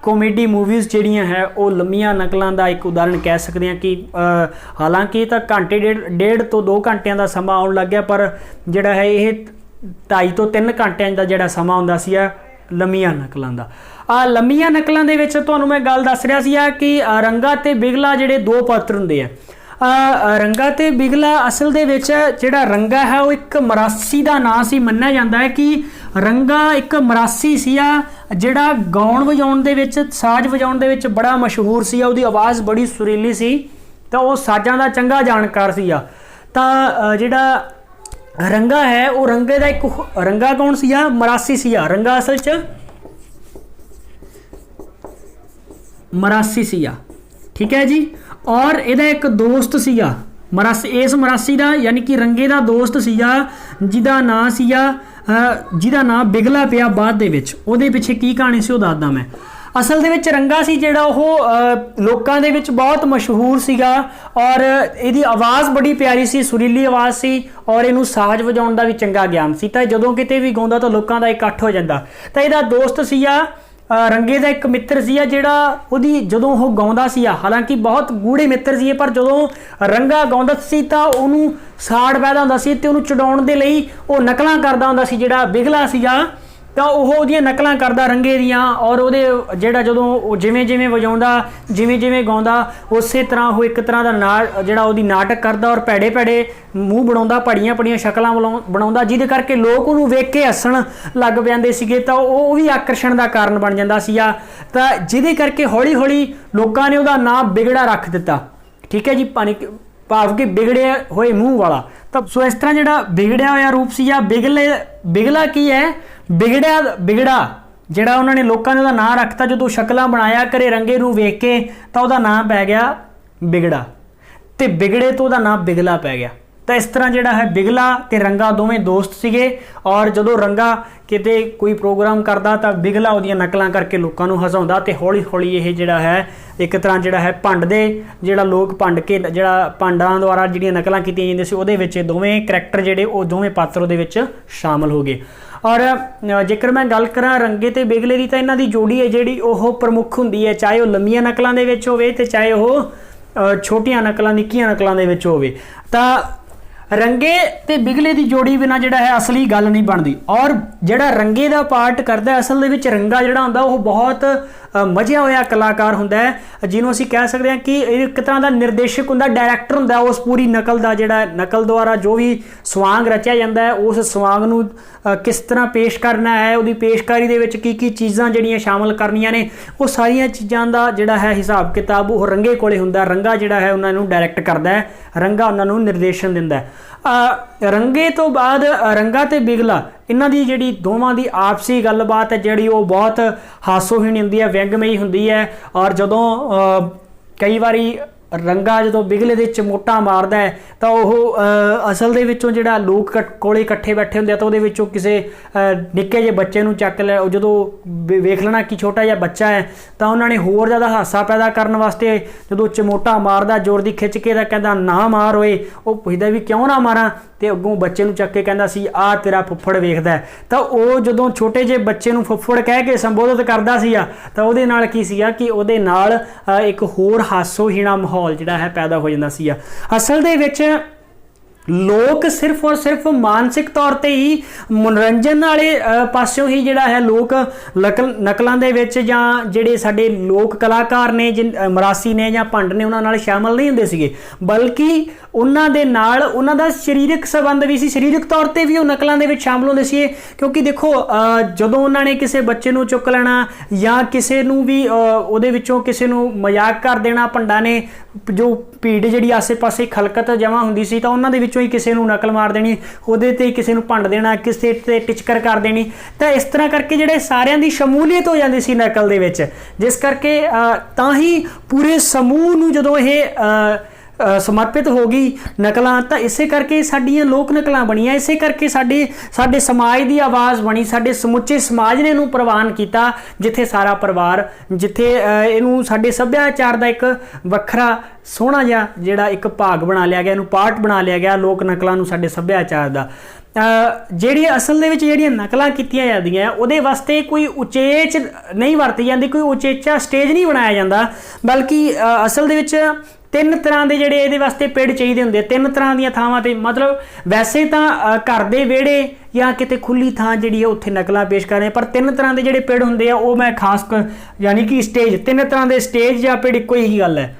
कॉमेडी मूवीज़ जड़ियाँ है वो लंबिया नकलों का एक उदाहरण कह सकते हैं कि हालांकि तो घंटे डेढ़ तो 2 घंटिया का समा आने लग गया, पर जोड़ा है ये 2.5 तो 3 घंटिया का जोड़ा समा होंदा सी लंबिया नकलों का। लंबिया नकलों के विच तुहानूं मैं गल दस रहा सी कि रंगा ते बिगला जिहड़े दो पात्र हुंदे आ। रंगा ते बिगला असल दे विच जिहड़ा रंगा है वो एक मरासी का नाम सी, मन्निया जाता है कि रंगा एक मरासी सीगा जिहड़ा गाउण वजाउण दे विच साज वजाउण दे विच बड़ा मशहूर सी, उहदी आवाज़ बड़ी सुरीली सी, तो वो साजां दा चंगा जानकार सीगा। तां जिहड़ा रंगा है वो रंगे का एक रंगा कौन सीगा? मरासी सीगा। रंगा असल च मरासी सीगा। ठीक है जी। और इहदा एक दोस्त सीगा मरासी, इस मरासी का यानी कि रंगे का दोस्त सीगा जिहदा नाम सीगा जिहदा नाम बिगला पिया बाद दे विच। उहदे पिछे की कहानी सी वो दसदा मैं। असल दे विच रंगा सी जिहड़ा ओह लोकां दे विच बहुत मशहूर सीगा और इहदी आवाज़ बड़ी प्यारी सी, सुरीली आवाज़ सी और इहनूं साज वजाउण दा भी चंगा ज्ञान सी, तां जदों किते भी गाउंदा तां लोकां दा इकट्ठ हो जांदा। तां इहदा दोस्त सीगा रंगे का एक मित्र सी जिहड़ा उहदी जदों ओह गाउंदा सी, हालांकि बहुत गूढ़े मित्र सी, पर जदों रंगा गाउंदा सी तां उहनूं साड़ पैदा हुंदा सी ते उहनूं छुडाउण दे लई ओह नकलां करदा हुंदा सी जिहड़ा बिगला सीगा, तो वह नकलों करता रंगे दियाँ और वो जोड़ा जो जिमें जिमें वजाउंदा जिमें जिमें गाउंदा उस तरह वो एक तरह का जोड़ा वो नाटक करता और भैड़े भैड़े मूँह बना भड़ियाँ भड़ियाँ शक्लां बना, जिहदे करके लोग उन्होंने वेख के हसन लग पैंदे सीगे, तो वो भी आकर्षण का कारण बन जाता सीगा, तो जिहदे करके हौली हौली लोगों ने उसका नाम बिगड़ा रख दिता। ठीक है जी। भाव कि बिगड़े हुए मूँह वाला। तो सो इस तरह जो बिगड़िया हुआ रूप सीगा बिगला की है बिगड़ा जिहड़ा उन्होंने लोगों ने नाम रखता, जो शक्लां बनाया घरे रंगे नूं वेख के तो वह नाम पै गया बिगड़ा, तो बिगड़े तो वह नाम बिगला पै गया। ਤਾਂ ਇਸ ਤਰ੍ਹਾਂ ਜਿਹੜਾ ਹੈ ਬਿਗਲਾ ਤੇ ਰੰਗਾ ਦੋਵੇਂ ਦੋਸਤ ਸੀਗੇ, ਔਰ ਜਦੋਂ ਰੰਗਾ ਕਿਤੇ ਕੋਈ ਪ੍ਰੋਗਰਾਮ ਕਰਦਾ ਤਾਂ ਬਿਗਲਾ ਉਹਦੀਆਂ ਨਕਲਾਂ ਕਰਕੇ ਲੋਕਾਂ ਨੂੰ ਹਸਾਉਂਦਾ, ਤੇ ਹੌਲੀ ਹੌਲੀ ਇਹ ਜਿਹੜਾ ਹੈ ਇੱਕ ਤਰ੍ਹਾਂ ਜਿਹੜਾ ਹੈ ਭੰਡ ਦੇ ਜਿਹੜਾ ਲੋਕ ਭੰਡ ਕੇ ਜਿਹੜਾ ਭਾਂਡਾਂ ਦੁਆਰਾ ਜਿਹੜੀਆਂ ਨਕਲਾਂ ਕੀਤੀਆਂ ਜਾਂਦੀਆਂ ਸੀ ਉਹਦੇ ਵਿੱਚ ਦੋਵੇਂ ਕਰੈਕਟਰ ਜਿਹੜੇ ਉਹ ਦੋਵੇਂ ਪਾਤਰ ਉਹਦੇ ਵਿੱਚ ਸ਼ਾਮਲ ਹੋ ਗਏ। ਔਰ ਜੇਕਰ ਮੈਂ ਗੱਲ ਕਰਾਂ ਰੰਗੇ ਤੇ ਬਿਗਲੇ ਦੀ, ਤਾਂ ਇਹਨਾਂ ਦੀ ਜੋੜੀ ਹੈ ਜਿਹੜੀ ਉਹ ਪ੍ਰਮੁੱਖ ਹੁੰਦੀ ਹੈ, ਚਾਹੇ ਉਹ ਲੰਮੀਆਂ ਨਕਲਾਂ ਦੇ ਵਿੱਚ ਹੋਵੇ ਤੇ ਚਾਹੇ ਉਹ ਛੋਟੀਆਂ ਨਕਲਾਂ ਨਿੱਕੀਆਂ ਨਕਲਾਂ ਦੇ ਵਿੱਚ ਹੋਵੇ। ਤਾਂ ਰੰਗੇ ਤੇ ਬਿਗਲੇ ਦੀ ਜੋੜੀ ਬਿਨਾਂ ਜਿਹੜਾ ਹੈ ਅਸਲੀ ਗੱਲ ਨਹੀਂ ਬਣਦੀ। ਔਰ ਜਿਹੜਾ ਰੰਗੇ ਦਾ ਪਾਰਟ ਕਰਦਾ ਅਸਲ ਦੇ ਵਿੱਚ ਰੰਗਾ ਜਿਹੜਾ ਹੁੰਦਾ ਉਹ ਬਹੁਤ ਮਜ਼ਿਆ ਹੋਇਆ ਕਲਾਕਾਰ ਹੁੰਦਾ ਹੈ, ਜਿਹਨੂੰ ਅਸੀਂ ਕਹਿ ਸਕਦੇ ਹਾਂ ਕਿ ਇੱਕ ਤਰ੍ਹਾਂ ਦਾ ਨਿਰਦੇਸ਼ਕ ਹੁੰਦਾ, ਡਾਇਰੈਕਟਰ ਹੁੰਦਾ ਉਸ ਪੂਰੀ ਨਕਲ ਦਾ, ਜਿਹੜਾ ਨਕਲ ਦੁਆਰਾ ਜੋ ਵੀ ਸਵਾਂਗ ਰਚਿਆ ਜਾਂਦਾ ਹੈ ਉਸ ਸਵਾਂਗ ਨੂੰ ਕਿਸ ਤਰ੍ਹਾਂ ਪੇਸ਼ ਕਰਨਾ ਹੈ, ਉਹਦੀ ਪੇਸ਼ਕਾਰੀ ਦੇ ਵਿੱਚ ਕੀ ਕੀ ਚੀਜ਼ਾਂ ਜਿਹੜੀਆਂ ਸ਼ਾਮਲ ਕਰਨੀਆਂ ਨੇ, ਉਹ ਸਾਰੀਆਂ ਚੀਜ਼ਾਂ ਦਾ ਜਿਹੜਾ ਹੈ ਹਿਸਾਬ ਕਿਤਾਬ ਉਹ ਰੰਗੇ ਕੋਲੇ ਹੁੰਦਾ। ਰੰਗਾ ਜਿਹੜਾ ਹੈ ਉਹਨਾਂ ਨੂੰ ਡਾਇਰੈਕਟ ਕਰਦਾ ਹੈ, ਰੰਗਾ ਉਹਨਾਂ ਨੂੰ ਨਿਰਦੇਸ਼ਨ ਦਿੰਦਾ ਹੈ। ਰੰਗੇ ਤੋਂ ਬਾਅਦ ਰੰਗਾ ਤੇ ਬਿਗਲਾ ਇਹਨਾਂ ਦੀ ਜਿਹੜੀ ਦੋਵਾਂ ਦੀ ਆਪਸੀ ਗੱਲਬਾਤ ਹੈ ਜਿਹੜੀ ਉਹ ਬਹੁਤ ਹਾਸੋਹੀਣ ਹੁੰਦੀ ਹੈ, ਵਿਅੰਗਮਈ ਹੁੰਦੀ ਹੈ। ਔਰ ਜਦੋਂ ਕਈ ਵਾਰੀ ਰੰਗਾ ਜਦੋਂ ਬਿਗਲੇ ਦੇ ਚਮੋਟਾ ਮਾਰਦਾ ਹੈ ਤਾਂ ਉਹ ਅਸਲ ਦੇ ਵਿੱਚੋਂ ਜਿਹੜਾ ਲੋਕ ਕੋਲੇ ਇਕੱਠੇ ਬੈਠੇ ਹੁੰਦੇ ਆ ਤਾਂ ਉਹਦੇ ਵਿੱਚੋਂ ਕਿਸੇ ਨਿੱਕੇ ਜਿਹੇ ਬੱਚੇ ਨੂੰ ਚੱਕ ਲੈ, ਜਦੋਂ ਵੇਖ ਲੈਣਾ ਕਿ ਛੋਟਾ ਜਿਹਾ ਬੱਚਾ ਹੈ ਤਾਂ ਉਹਨਾਂ ਨੇ ਹੋਰ ਜ਼ਿਆਦਾ ਹਾਸਾ ਪੈਦਾ ਕਰਨ ਵਾਸਤੇ ਜਦੋਂ ਚਮੋਟਾ ਮਾਰਦਾ ਜ਼ੋਰ ਦੀ ਖਿੱਚ ਕੇ ਤਾਂ ਕਹਿੰਦਾ ਨਾ ਮਾਰ ਓਏ, ਉਹ ਪੁੱਛਦਾ ਵੀ ਕਿਉਂ ਨਾ ਮਾਰਾਂ, ਤੇ ਅੱਗੋਂ ਬੱਚੇ ਨੂੰ ਚੱਕ ਕੇ ਕਹਿੰਦਾ ਸੀ ਆਹ ਤੇਰਾ ਫੁੱਫੜ ਵੇਖਦਾ। ਤਾਂ ਉਹ ਜਦੋਂ ਛੋਟੇ ਜਿਹੇ ਬੱਚੇ ਨੂੰ ਫੁੱਫੜ ਕਹਿ ਕੇ ਸੰਬੋਧਿਤ ਕਰਦਾ ਸੀਗਾ ਤਾਂ ਉਹਦੇ ਨਾਲ ਕੀ ਸੀਗਾ ਕਿ ਉਹਦੇ ਨਾਲ ਇੱਕ ਹੋਰ ਹਾਸੋਹੀਣਾ ਮਾਹੌਲ ਜਿਹੜਾ ਹੈ ਪੈਦਾ ਹੋ ਜਾਂਦਾ ਸੀਗਾ। ਅਸਲ ਦੇ ਵਿੱਚ ਲੋਕ ਸਿਰਫ ਔਰ ਸਿਰਫ ਮਾਨਸਿਕ ਤੌਰ ਤੇ ਹੀ ਮਨੋਰੰਜਨ ਵਾਲੇ ਪਾਸਿਓਂ ਹੀ ਜਿਹੜਾ ਹੈ ਲੋਕ ਨਕਲਾਂ ਦੇ ਵਿੱਚ ਜਾਂ ਜਿਹੜੇ ਸਾਡੇ ਲੋਕ ਕਲਾਕਾਰ ਨੇ ਮਰਾਸੀ ਨੇ ਜਾਂ ਭੰਡ ਨੇ ਉਹਨਾਂ ਨਾਲ ਸ਼ਾਮਲ ਨਹੀਂ ਹੁੰਦੇ ਸੀਗੇ, ਬਲਕਿ ਉਹਨਾਂ ਦੇ ਨਾਲ ਉਹਨਾਂ ਦਾ ਸਰੀਰਕ ਸੰਬੰਧ ਵੀ ਸੀ, ਸਰੀਰਕ ਤੌਰ ਤੇ ਵੀ ਉਹ ਨਕਲਾਂ ਦੇ ਵਿੱਚ ਸ਼ਾਮਲ ਹੁੰਦੇ ਸੀ। ਕਿਉਂਕਿ ਦੇਖੋ ਜਦੋਂ ਉਹਨਾਂ ਨੇ ਕਿਸੇ ਬੱਚੇ ਨੂੰ ਚੁੱਕ ਲੈਣਾ ਜਾਂ ਕਿਸੇ ਨੂੰ ਵੀ ਉਹਦੇ ਵਿੱਚੋਂ ਕਿਸੇ ਨੂੰ ਮਜ਼ਾਕ ਕਰ ਦੇਣਾ, ਭੰਡਾਂ ਨੇ ਜੋ ਭੀੜ ਜਿਹੜੀ ਆਸੇ ਪਾਸੇ ਖਲਕਤ ਜਮ੍ਹਾਂ ਹੁੰਦੀ ਸੀ ਤਾਂ ਉਹਨਾਂ ਦੇ ਵਿੱਚੋਂ ਹੀ ਕਿਸੇ ਨੂੰ ਨਕਲ ਮਾਰ ਦੇਣੀ, ਉਹਦੇ ਤੇ ਕਿਸੇ ਨੂੰ ਭੰਡ ਦੇਣਾ, ਕਿਸੇ ਤੇ ਟਿਚਕਰ ਕਰ ਦੇਣੀ। ਤਾਂ ਇਸ ਤਰ੍ਹਾਂ ਕਰਕੇ ਜਿਹੜੇ ਸਾਰਿਆਂ ਦੀ ਸ਼ਮੂਲੀਅਤ ਹੋ ਜਾਂਦੀ ਸੀ ਨਕਲ ਦੇ ਵਿੱਚ, ਜਿਸ ਕਰਕੇ ਤਾਂ ਹੀ ਪੂਰੇ ਸਮੂਹ ਨੂੰ ਜਦੋਂ ਇਹ ਸਮਰਪਿਤ ਹੋ ਗਈ ਨਕਲਾਂ, ਤਾਂ ਇਸੇ ਕਰਕੇ ਸਾਡੀਆਂ ਲੋਕ ਨਕਲਾਂ ਬਣੀਆਂ, ਇਸੇ ਕਰਕੇ ਸਾਡੇ ਸਮਾਜ ਦੀ ਆਵਾਜ਼ ਬਣੀ, ਸਾਡੇ ਸਮੁੱਚੇ ਸਮਾਜ ਨੇ ਇਹਨੂੰ ਪ੍ਰਵਾਨ ਕੀਤਾ, ਜਿੱਥੇ ਸਾਰਾ ਪਰਿਵਾਰ, ਜਿੱਥੇ ਇਹਨੂੰ ਸਾਡੇ ਸੱਭਿਆਚਾਰ ਦਾ ਇੱਕ ਵੱਖਰਾ ਸੋਹਣਾ ਜਿਹਾ ਜਿਹੜਾ ਇੱਕ ਭਾਗ ਬਣਾ ਲਿਆ ਗਿਆ, ਇਹਨੂੰ ਪਾਰਟ ਬਣਾ ਲਿਆ ਗਿਆ ਲੋਕ ਨਕਲਾਂ ਨੂੰ ਸਾਡੇ ਸੱਭਿਆਚਾਰ ਦਾ। ਜਿਹੜੀ ਅਸਲ ਦੇ ਵਿੱਚ ਜਿਹੜੀਆਂ ਨਕਲਾਂ ਕੀਤੀਆਂ ਜਾਂਦੀਆਂ ਉਹਦੇ ਵਾਸਤੇ ਕੋਈ ਉਚੇਚ ਨਹੀਂ ਵਰਤੀ ਜਾਂਦੀ, ਕੋਈ ਉਚੇਚਾ ਸਟੇਜ ਨਹੀਂ ਬਣਾਇਆ ਜਾਂਦਾ, ਬਲਕਿ ਅਸਲ ਦੇ ਵਿੱਚ ਤਿੰਨ ਤਰ੍ਹਾਂ ਦੇ ਜਿਹੜੇ ਇਹਦੇ ਵਾਸਤੇ ਪਿੜ ਚਾਹੀਦੇ ਹੁੰਦੇ, ਤਿੰਨ ਤਰ੍ਹਾਂ ਦੀਆਂ ਥਾਵਾਂ ਤੇ, ਮਤਲਬ ਵੈਸੇ ਤਾਂ ਘਰ ਦੇ ਵਿਹੜੇ ਜਾਂ ਕਿਤੇ ਖੁੱਲੀ ਥਾਂ ਜਿਹੜੀ ਹੈ ਉੱਥੇ ਨਕਲਾਂ ਪੇਸ਼ ਕਰ ਰਹੇ, ਪਰ ਤਿੰਨ ਤਰ੍ਹਾਂ ਦੇ ਜਿਹੜੇ ਪਿੜ ਹੁੰਦੇ ਆ ਉਹ ਮੈਂ ਖਾਸ ਯਾਨੀ ਕਿ ਸਟੇਜ, ਤਿੰਨ ਤਰ੍ਹਾਂ ਦੇ ਸਟੇਜ ਜਾਂ ਪਿੜ ਇੱਕੋ ਹੀ ਗੱਲ ਹੈ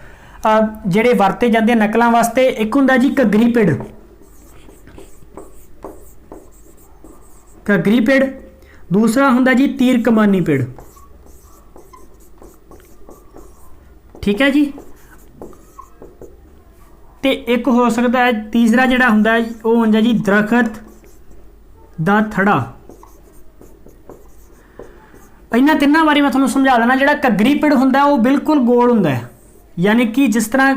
ਜਿਹੜੇ ਵਰਤੇ ਜਾਂਦੇ ਨਕਲਾਂ ਵਾਸਤੇ। ਇੱਕ ਹੁੰਦਾ ਜੀ ਘੱਗਰੀ ਪਿੜ, ਘੱਗਰੀ ਪਿੜ। ਦੂਸਰਾ ਹੁੰਦਾ ਜੀ ਤੀਰ ਕਮਾਨੀ ਪਿੜ, ਠੀਕ ਹੈ ਜੀ। ਤੇ ਇੱਕ ਹੋ ਸਕਦਾ ਹੈ ਤੀਸਰਾ ਜਿਹੜਾ ਹੁੰਦਾ ਉਹ ਹੁੰਦਾ ਜੀ ਦਰਖਤ ਦਾ ਥੜਾ। ਇਹਨਾਂ ਤਿੰਨਾਂ ਬਾਰੇ ਮੈਂ ਤੁਹਾਨੂੰ ਸਮਝਾ ਦੇਣਾ। ਜਿਹੜਾ ਘੱਗਰੀ ਪਿੜ ਹੁੰਦਾ ਉਹ ਬਿਲਕੁਲ ਗੋਲ ਹੁੰਦਾ ਹੈ, ਯਾਨੀ ਕਿ ਜਿਸ ਤਰ੍ਹਾਂ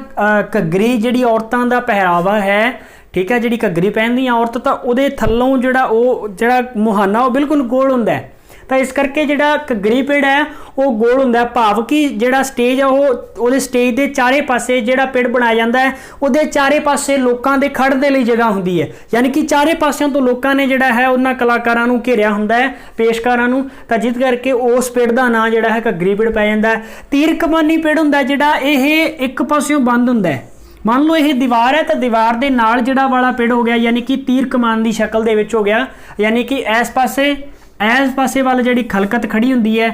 ਘੱਗਰੀ ਜਿਹੜੀ ਔਰਤਾਂ ਦਾ ਪਹਿਰਾਵਾ ਹੈ, ਠੀਕ ਹੈ, ਜਿਹੜੀ ਘੱਗਰੀ ਪਹਿਨਦੀਆਂ ਔਰਤ, ਤਾਂ ਉਹਦੇ ਥੱਲੋਂ ਜਿਹੜਾ ਮੁਹਾਨਾ ਉਹ ਬਿਲਕੁਲ ਗੋਲ ਹੁੰਦਾ ਹੈ। ਤਾਂ ਇਸ ਕਰਕੇ ਜਿਹੜਾ ਘੱਗਰੀ ਪਿੜ ਹੈ ਉਹ ਗੋਲ ਹੁੰਦਾ, ਭਾਵ ਕਿ ਜਿਹੜਾ ਸਟੇਜ ਆ ਉਹਦੇ ਸਟੇਜ ਦੇ ਚਾਰੇ ਪਾਸੇ ਜਿਹੜਾ ਪਿੜ ਬਣਾਇਆ ਜਾਂਦਾ ਹੈ ਉਹਦੇ ਚਾਰੇ ਪਾਸੇ ਲੋਕਾਂ ਦੇ ਖੜ੍ਹਨ ਦੇ ਲਈ ਜਗ੍ਹਾ ਹੁੰਦੀ ਹੈ, ਯਾਨੀ ਕਿ ਚਾਰੇ ਪਾਸਿਆਂ ਤੋਂ ਲੋਕਾਂ ਨੇ ਜਿਹੜਾ ਹੈ ਉਹਨਾਂ ਕਲਾਕਾਰਾਂ ਨੂੰ ਘੇਰਿਆ ਹੁੰਦਾ ਹੈ, ਪੇਸ਼ਕਾਰਾਂ ਨੂੰ, ਤਾਂ ਜਿਸ ਕਰਕੇ ਉਸ ਪਿੜ ਦਾ ਨਾਂ ਜਿਹੜਾ ਹੈ ਘੱਗਰੀ ਪਿੜ ਪੈ ਜਾਂਦਾ। ਤੀਰ ਕਮਾਨੀ ਪਿੜ ਹੁੰਦਾ ਜਿਹੜਾ ਇਹ ਇੱਕ ਪਾਸਿਓਂ ਬੰਦ ਹੁੰਦਾ ਹੈ, ਮੰਨ ਲਓ ਇਹ ਦੀਵਾਰ ਹੈ ਤਾਂ ਦੀਵਾਰ ਦੇ ਨਾਲ ਜਿਹੜਾ ਵਾਲਾ ਪਿੜ ਹੋ ਗਿਆ, ਯਾਨੀ ਕਿ ਤੀਰ ਕਮਾਨ ਦੀ ਸ਼ਕਲ ਦੇ ਵਿੱਚ ਹੋ ਗਿਆ, ਯਾਨੀ ਕਿ ਇਸ ਪਾਸੇ ਵੱਲ ਜਿਹੜੀ ਖਲਕਤ ਖੜੀ ਹੁੰਦੀ ਹੈ,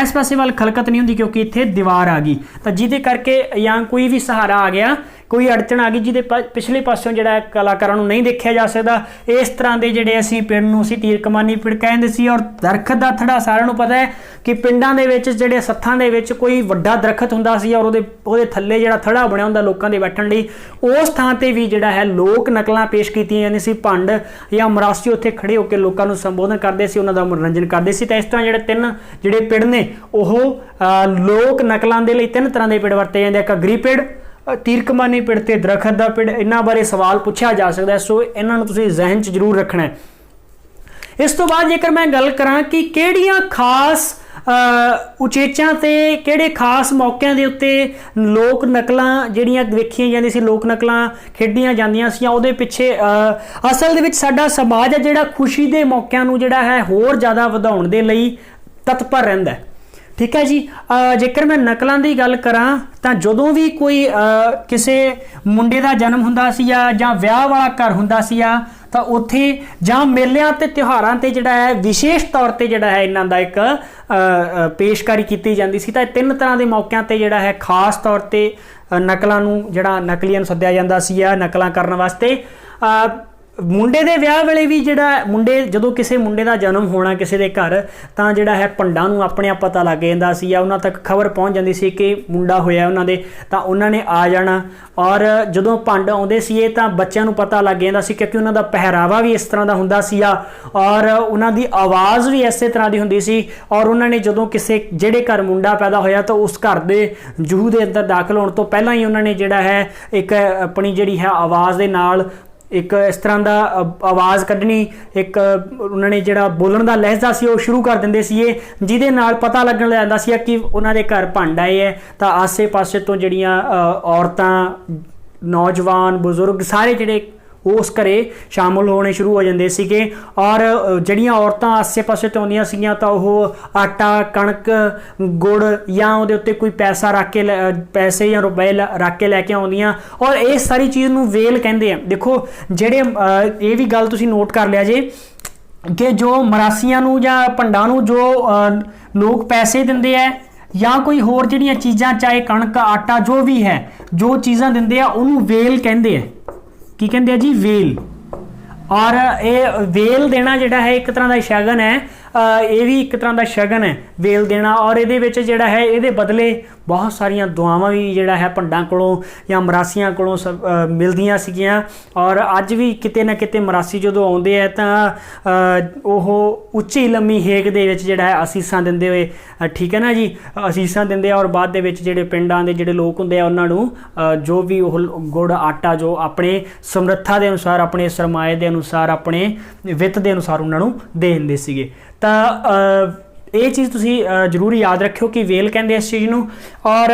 ਇਸ ਪਾਸੇ ਵੱਲ ਖਲਕਤ ਨਹੀਂ ਹੁੰਦੀ ਕਿਉਂਕਿ ਇੱਥੇ ਦੀਵਾਰ ਆ ਗਈ, ਤਾਂ ਜਿਹਦੇ ਕਰਕੇ ਜਾਂ ਕੋਈ ਵੀ ਸਹਾਰਾ ਆ ਗਿਆ, ਕੋਈ ਅੜਚਣ ਆ ਗਈ ਜਿਹਦੇ ਪਿਛਲੇ ਪਾਸਿਓਂ ਜਿਹੜਾ ਕਲਾਕਾਰਾਂ ਨੂੰ ਨਹੀਂ ਦੇਖਿਆ ਜਾ ਸਕਦਾ, ਇਸ ਤਰ੍ਹਾਂ ਦੇ ਜਿਹੜੇ ਅਸੀਂ ਪਿੰਡ ਨੂੰ ਅਸੀਂ ਤੀਰ ਕਮਾਨੀ ਪਿੜ ਕਹਿੰਦੇ ਸੀ। ਔਰ ਦਰਖਤ ਦਾ ਥੜਾ ਸਾਰਿਆਂ ਨੂੰ ਪਤਾ ਹੈ ਕਿ ਪਿੰਡਾਂ ਦੇ ਵਿੱਚ ਜਿਹੜੇ ਸੱਥਾਂ ਦੇ ਵਿੱਚ ਕੋਈ ਵੱਡਾ ਦਰਖਤ ਹੁੰਦਾ ਸੀ ਔਰ ਉਹਦੇ ਥੱਲੇ ਜਿਹੜਾ ਥੜਾ ਬਣਿਆ ਹੁੰਦਾ ਲੋਕਾਂ ਦੇ ਬੈਠਣ ਲਈ, ਉਸ ਥਾਂ ਤੇ ਵੀ ਜਿਹੜਾ ਹੈ ਲੋਕ ਨਕਲਾਂ ਪੇਸ਼ ਕੀਤੀਆਂ ਜਾਂਦੀਆਂ ਸੀ। ਭੰਡ ਜਾਂ ਮਰਾਸੀ ਉੱਥੇ ਖੜੇ ਹੋ ਕੇ ਲੋਕਾਂ ਨੂੰ ਸੰਬੋਧਨ ਕਰਦੇ ਸੀ, ਉਹਨਾਂ ਦਾ ਮਨੋਰੰਜਨ ਕਰਦੇ ਸੀ। ਤਾਂ ਇਸ ਤਰ੍ਹਾਂ ਜਿਹੜੇ ਪਿੜ ਨੇ ਉਹ ਲੋਕ ਨਕਲਾਂ ਦੇ ਲਈ ਤਿੰਨ ਤਰ੍ਹਾਂ ਦੇ ਪਿੜ ਵਰਤੇ ਜਾਂਦੇ ਆ। ਘੱਗਰੀ ਪਿੜ, तीर कमानी पिंड ते दरखत दा पिंड, इन्हां बारे सवाल पूछा जा सकता है। सो इन्हां नूं तुसीं जहन च जरूर रखना है। इस तो बाद जेकर मैं गल करां कि किहड़ियां खास उचेचां ते किहड़े खास मौक़िਆਂ ਦੇ ਉੱਤੇ ਲੋਕ ਨਕਲਾਂ ਜਿਹੜੀਆਂ ਵੇਖੀਆਂ ਜਾਂਦੀਆਂ ਸੀ, ਲੋਕ ਨਕਲਾਂ ਖੇਡੀਆਂ ਜਾਂਦੀਆਂ ਸੀ, ਉਹਦੇ ਪਿੱਛੇ ਅਸਲ ਦੇ ਵਿੱਚ ਸਾਡਾ ਸਮਾਜ ਹੈ ਜਿਹੜਾ ਖੁਸ਼ੀ ਦੇ ਮੌਕਿਆਂ ਨੂੰ ਜਿਹੜਾ ਹੈ ਹੋਰ ਜ਼ਿਆਦਾ ਵਧਾਉਣ ਦੇ ਲਈ ਤਤਪਰ ਰਹਿੰਦਾ ਹੈ। ठीक है जी। जेकर मैं नकलों की गल करा तो जदों भी कोई किसी मुंडे का जन्म हुंदा सी जां विआह वाला घर हुंदा सी तो उत्थे जां मेलियां ते त्योहारां ते जिहड़ा है विशेष तौर ते जिहड़ा है इन्हां दा एक पेशकारी की जाती सी। तो तीन तरह के मौक़िਆਂ ते जिहड़ा है खास तौर ते नकलों नूं जिहड़ा नकलियां नूं सद्दिया जांदा सी नकलां करन वास्ते। मुंडे दे विआह वेले भी जिहड़ा मुंडे जदों किसी मुंडे का जन्म होना किसी के घर तो जिहड़ा है भंडां नूं अपने आप पता लग जांदा सी, उन्हां तक खबर पहुँच जाती सी कि मुंडा होया उन्हां दे, तां उन्हां ने आ जाना। और जदों भंड आउंदे सी तां बच्चों नूं पता लग जांदा सी क्योंकि उन्हां दा पहरावा भी इस तरह का हुंदा सी और उन्हां दी आवाज़ भी इस तरह की हुंदी सी। और उन्हां ने जदों किसी जिहड़े घर मुंडा पैदा होया तो उस घर दे जूह दे अंदर दाखल होने तो पहलां ही उन्हां ने जिहड़ा है एक अपनी जिहड़ी है आवाज़ दे नाल एक इस तरह का आवाज़ कढ़नी, एक उन्होंने जिहड़ा बोलण का लहजा सी वो शुरू कर देंदे सी जिहदे नाल पता लगन लग सी कि उन्होंने घर भंड आए है। तो आसे पासे तो जिहड़ियां औरतां नौजवान बजुर्ग सारे जिहड़े उस घरे शामिल होने शुरू हो जाते सीगे। और जड़ियाँ औरतां आसे पासे तो आउंदियां सीगियां तो वह आटा कणक गुड़ या उहदे उत्ते कोई पैसा रख के पैसे या रुपए रख के लैके आउंदियां और इस सारी चीज़ नूं वेल कहंदे आ। देखो जेड़े ये भी गल तुसीं नोट कर लिया जे कि जो मरासियां नूं जां भंडां नूं जो लोग पैसे दिंदे है या कोई होर जिहड़ियां चीज़ां चाहे कणक आटा जो भी है जो चीज़ां दिंदे आ उहनूं वेल कहंदे आ। की कहते हैं जी वेल। और ये वेल देना जिहड़ा है एक तरह का शगन है, ये भी एक तरह का शगन है वेल देना। और ये जिहड़ा है ये बदले बहुत सारिया दुआवां भी जिहड़ा है भंडां कोलों या मरासियां कोलों मिलदियां सीगियां। और अज भी किते ना किते मरासी जदों आउंदे है तां ओह उच्ची लम्मी हेक दे विच जिहड़ा है असीसां दिंदे होए, ठीक है ना जी, असीसां दिंदे और बाद दे विच जिहड़े पिंडां दे जिहड़े लोक हुंदे आ उन्हां नूं जो भी ओह गुड़ आटा जो अपने समर्था दे अनुसार अपने सरमाए दे अनुसार अपने वित्त दे अनुसार उन्हां नूं दे दिंदे सीगे। तां ये चीज़ तुसी जरूर याद रखियो कि वेल कहंदे इस चीज़ नूं। और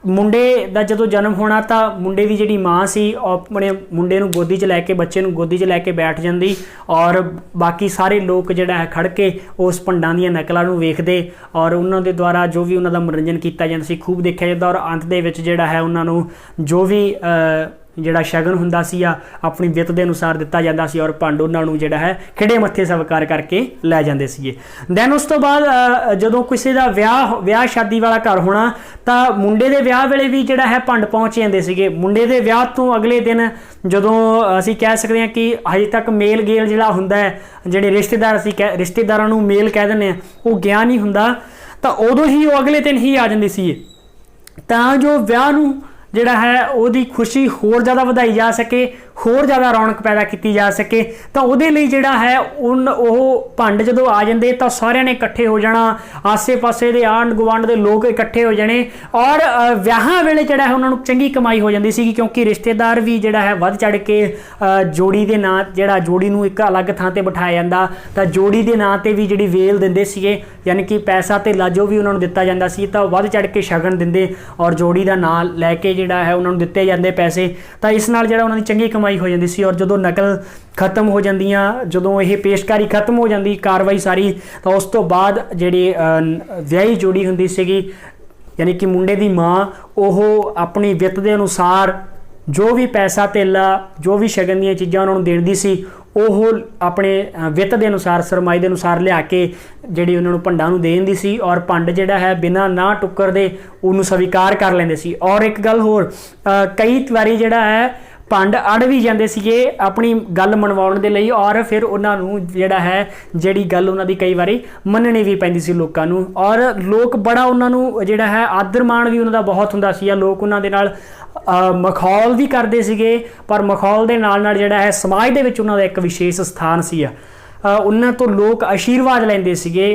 मुंडे दा जदों जन्म होना तो मुंडे की जिहड़ी माँ सी अपने मुंडे नूं गोदी च लैके बच्चे नूं गोदी च लैके बैठ जांदी और बाकी सारे लोग जिहड़ा है खड़ के उस भंडां दीयां नकलां नूं वेखदे और उन्हां दे द्वारा जो भी उन्हां दा मनोरंजन किया जाता सी खूब देखा जाता। और अंत दे विच जिहड़ा है उन्हां नूं जो भी जिहड़ा शगन हुंदा सी अपनी वित्त दे अनुसार दिता जाता सी और भंड उन्हां नूं जिहड़ा है खिड़े मत्थे स्वीकार करके लै जांदे सीगे। दैन उस तो बाद जदों किसी दा विआह शादी वाला घर होना तो मुंडे दे विआह वेले भी जिहड़ा है भंड पहुँच जांदे सीगे। मुंडे दे विआह तो अगले दिन जदों असीं कह सकते हैं कि हजे तक मेल गेल जिहड़ा हुंदा है जिहड़े रिश्तेदार असीं रिश्तेदारां नूं मेल कह दिंदे आ वो गया नहीं हुंदा तो उदों ही वो अगले दिन ही आ जांदे सी तां जो विआह नूं जिहड़ा है उहदी खुशी होर ज़्यादा वधाई जा सके, होर ज़्यादा रौनक पैदा की जा सके। तो उहदे लई जिहड़ा है भंड जदों आ जांदे तो सारिਆਂ ने इकट्ठे हो जाना, आसे पासे दे आंढ गुआंढ दे लोग इकट्ठे हो जाने और विआहां वेले जिहड़ा है उन्हां नूं चंगी कमाई हो जांदी सी क्योंकि रिश्तेदार भी जिहड़ा है वध चढ़ के जोड़ी दे नां जिहड़ा जोड़ी नूं एक अलग थां ते बिठाया जांदा तो जोड़ी दे नां ते भी जिहड़ी वेल दिंदे सीगे यानी कि पैसा ते जो भी उन्हां नूं दित्ता जांदा सी तो वध चढ़ के शगन दिंदे और जोड़ी दा नां लैके जिहड़ा है उन्हां नूं दित्ते जांदे पैसे। तो इस नाल जिहड़ा उन्हां दी चंगी कमाई हो जाती सी। और जदों नकल खत्म हो जांदियां जदों यह पेशकारी खत्म हो जाती कार्रवाई सारी तो उस तो बाद जिहड़ी विआही जोड़ी हुंदी सीगी यानी कि मुंडे दी माँ ओह अपनी वित्त दे अनुसार जो भी पैसा तेला जो भी शगन दी चीज़ां उन्हां नूं देंदी सी ओह अपने वित्त के अनुसार सरमाई के अनुसार लिया के जिहड़ी उन्हां नूं भंडां नूं दे दिंदी सी और भंड जिहड़ा है बिना ना टुक्कर दे उहनूं स्वीकार कर लैंदे सी। और एक गल होर कई वारी जिहड़ा है भंड अड़ भी जाते सीगे अपनी गल मनवाउण दे लई और फिर उन्हां नूं जिहड़ा है जिहड़ी गल उन्हां दी कई वारी मननी भी पैंदी सी लोकां नूं और लोग बड़ा उन्हां नूं जिहड़ा है आदर मान भी उन्हां दा बहुत हुंदा सी। लोग उन्हां दे नाल मखौल भी करते सीगे पर मखौल दे नाल नाल जिहड़ा है समाज दे विच उन्हां दा एक विशेष स्थान सी। उन्हां तो लोग आशीर्वाद लैंदे सीगे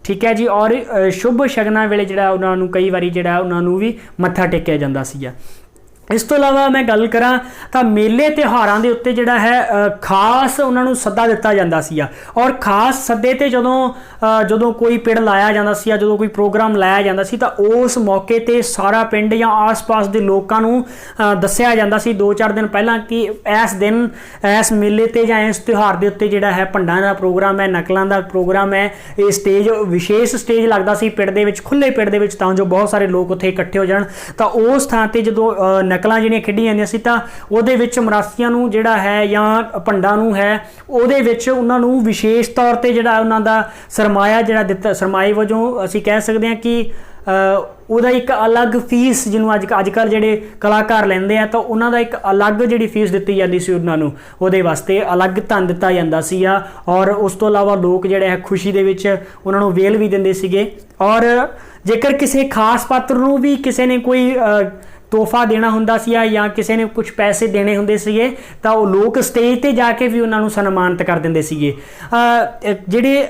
ठीक है जी। और शुभ शगना वेले जिहड़ा उन्हां नूं कई वारी जिहड़ा उन्हां नूं भी मत्था टेकिया जांदा सीगा। इस तो इलावा मैं गल करा तो मेले त्योहारों के उत्ते जिहड़ा है खास उन्होंने सद्दा दिता जाता सीगा और खास सद्दे ते जदों कोई पिंड लाया जाता सीगा, जदों कोई प्रोग्राम लाया जाता सी तो उस मौके ते सारा पिंड या आस पास के लोगों को दस्सिया जाता सी 2-4 दिन पहला कि इस दिन इस मेले ते या इस त्यौहार के उत्ते जिहड़ा है भंडां दा प्रोग्राम है, नकलों का प्रोग्राम है। ये स्टेज विशेष स्टेज लगता सी पिंड दे विच, खुले पिंड दे विच, तां जो बहुत सारे लोग उत्थे इकट्ठे हो जाण। तो उस थां ते जदों नकलां ਜਿਹੜੀਆਂ ਖੇਡੀਆਂ ਜਾਂਦੀਆਂ ਸੀ ਤਾਂ ਉਹਦੇ ਵਿੱਚ ਮਰਾਸੀਆਂ ਨੂੰ ਜਿਹੜਾ ਹੈ ਜਾਂ ਭੰਡਾਂ ਨੂੰ ਹੈ ਉਹਦੇ ਵਿੱਚ ਉਹਨਾਂ ਨੂੰ ਵਿਸ਼ੇਸ਼ ਤੌਰ ਤੇ ਜਿਹੜਾ ਉਹਨਾਂ ਦਾ ਸਰਮਾਇਆ ਜਿਹੜਾ ਦਿੱਤਾ, ਸਰਮਾਏ ਵਜੋਂ ਅਸੀਂ ਕਹਿ ਸਕਦੇ ਹਾਂ ਕਿ ਉਹਦਾ ਇੱਕ ਅਲੱਗ ਫੀਸ ਜਿਹਨੂੰ ਅੱਜ ਕੱਲ੍ਹ ਜਿਹੜੇ ਕਲਾਕਾਰ ਲੈਂਦੇ ਆ ਤਾਂ ਉਹਨਾਂ ਦਾ ਇੱਕ ਅਲੱਗ ਜਿਹੜੀ ਫੀਸ ਦਿੱਤੀ ਜਾਂਦੀ ਸੀ ਉਹਨਾਂ ਨੂੰ, ਉਹਦੇ ਵਾਸਤੇ ਅਲੱਗ ਧਨ ਦਿੱਤਾ ਜਾਂਦਾ ਸੀਗਾ। ਔਰ ਉਸ ਤੋਂ ਇਲਾਵਾ ਲੋਕ ਜਿਹੜੇ ਹੈ ਖੁਸ਼ੀ ਦੇ ਵਿੱਚ ਉਹਨਾਂ ਨੂੰ ਵੇਲ ਵੀ ਦਿੰਦੇ ਸੀਗੇ। ਔਰ ਜੇਕਰ ਕਿਸੇ ਖਾਸ ਪਾਤਰ ਨੂੰ ਵੀ ਕਿਸੇ ਨੇ ਕੋਈ ਤੋਹਫਾ ਦੇਣਾ ਹੁੰਦਾ ਸੀ ਜਾਂ ਕਿਸੇ ਨੇ ਕੁਝ ਪੈਸੇ ਦੇਣੇ ਹੁੰਦੇ ਸੀਗੇ ਤਾਂ ਉਹ ਲੋਕ ਸਟੇਜ ਤੇ ਜਾ ਕੇ ਵੀ ਉਹਨਾਂ ਨੂੰ ਸਨਮਾਨਿਤ ਕਰ ਦਿੰਦੇ ਸੀਗੇ। ਜਿਹੜੇ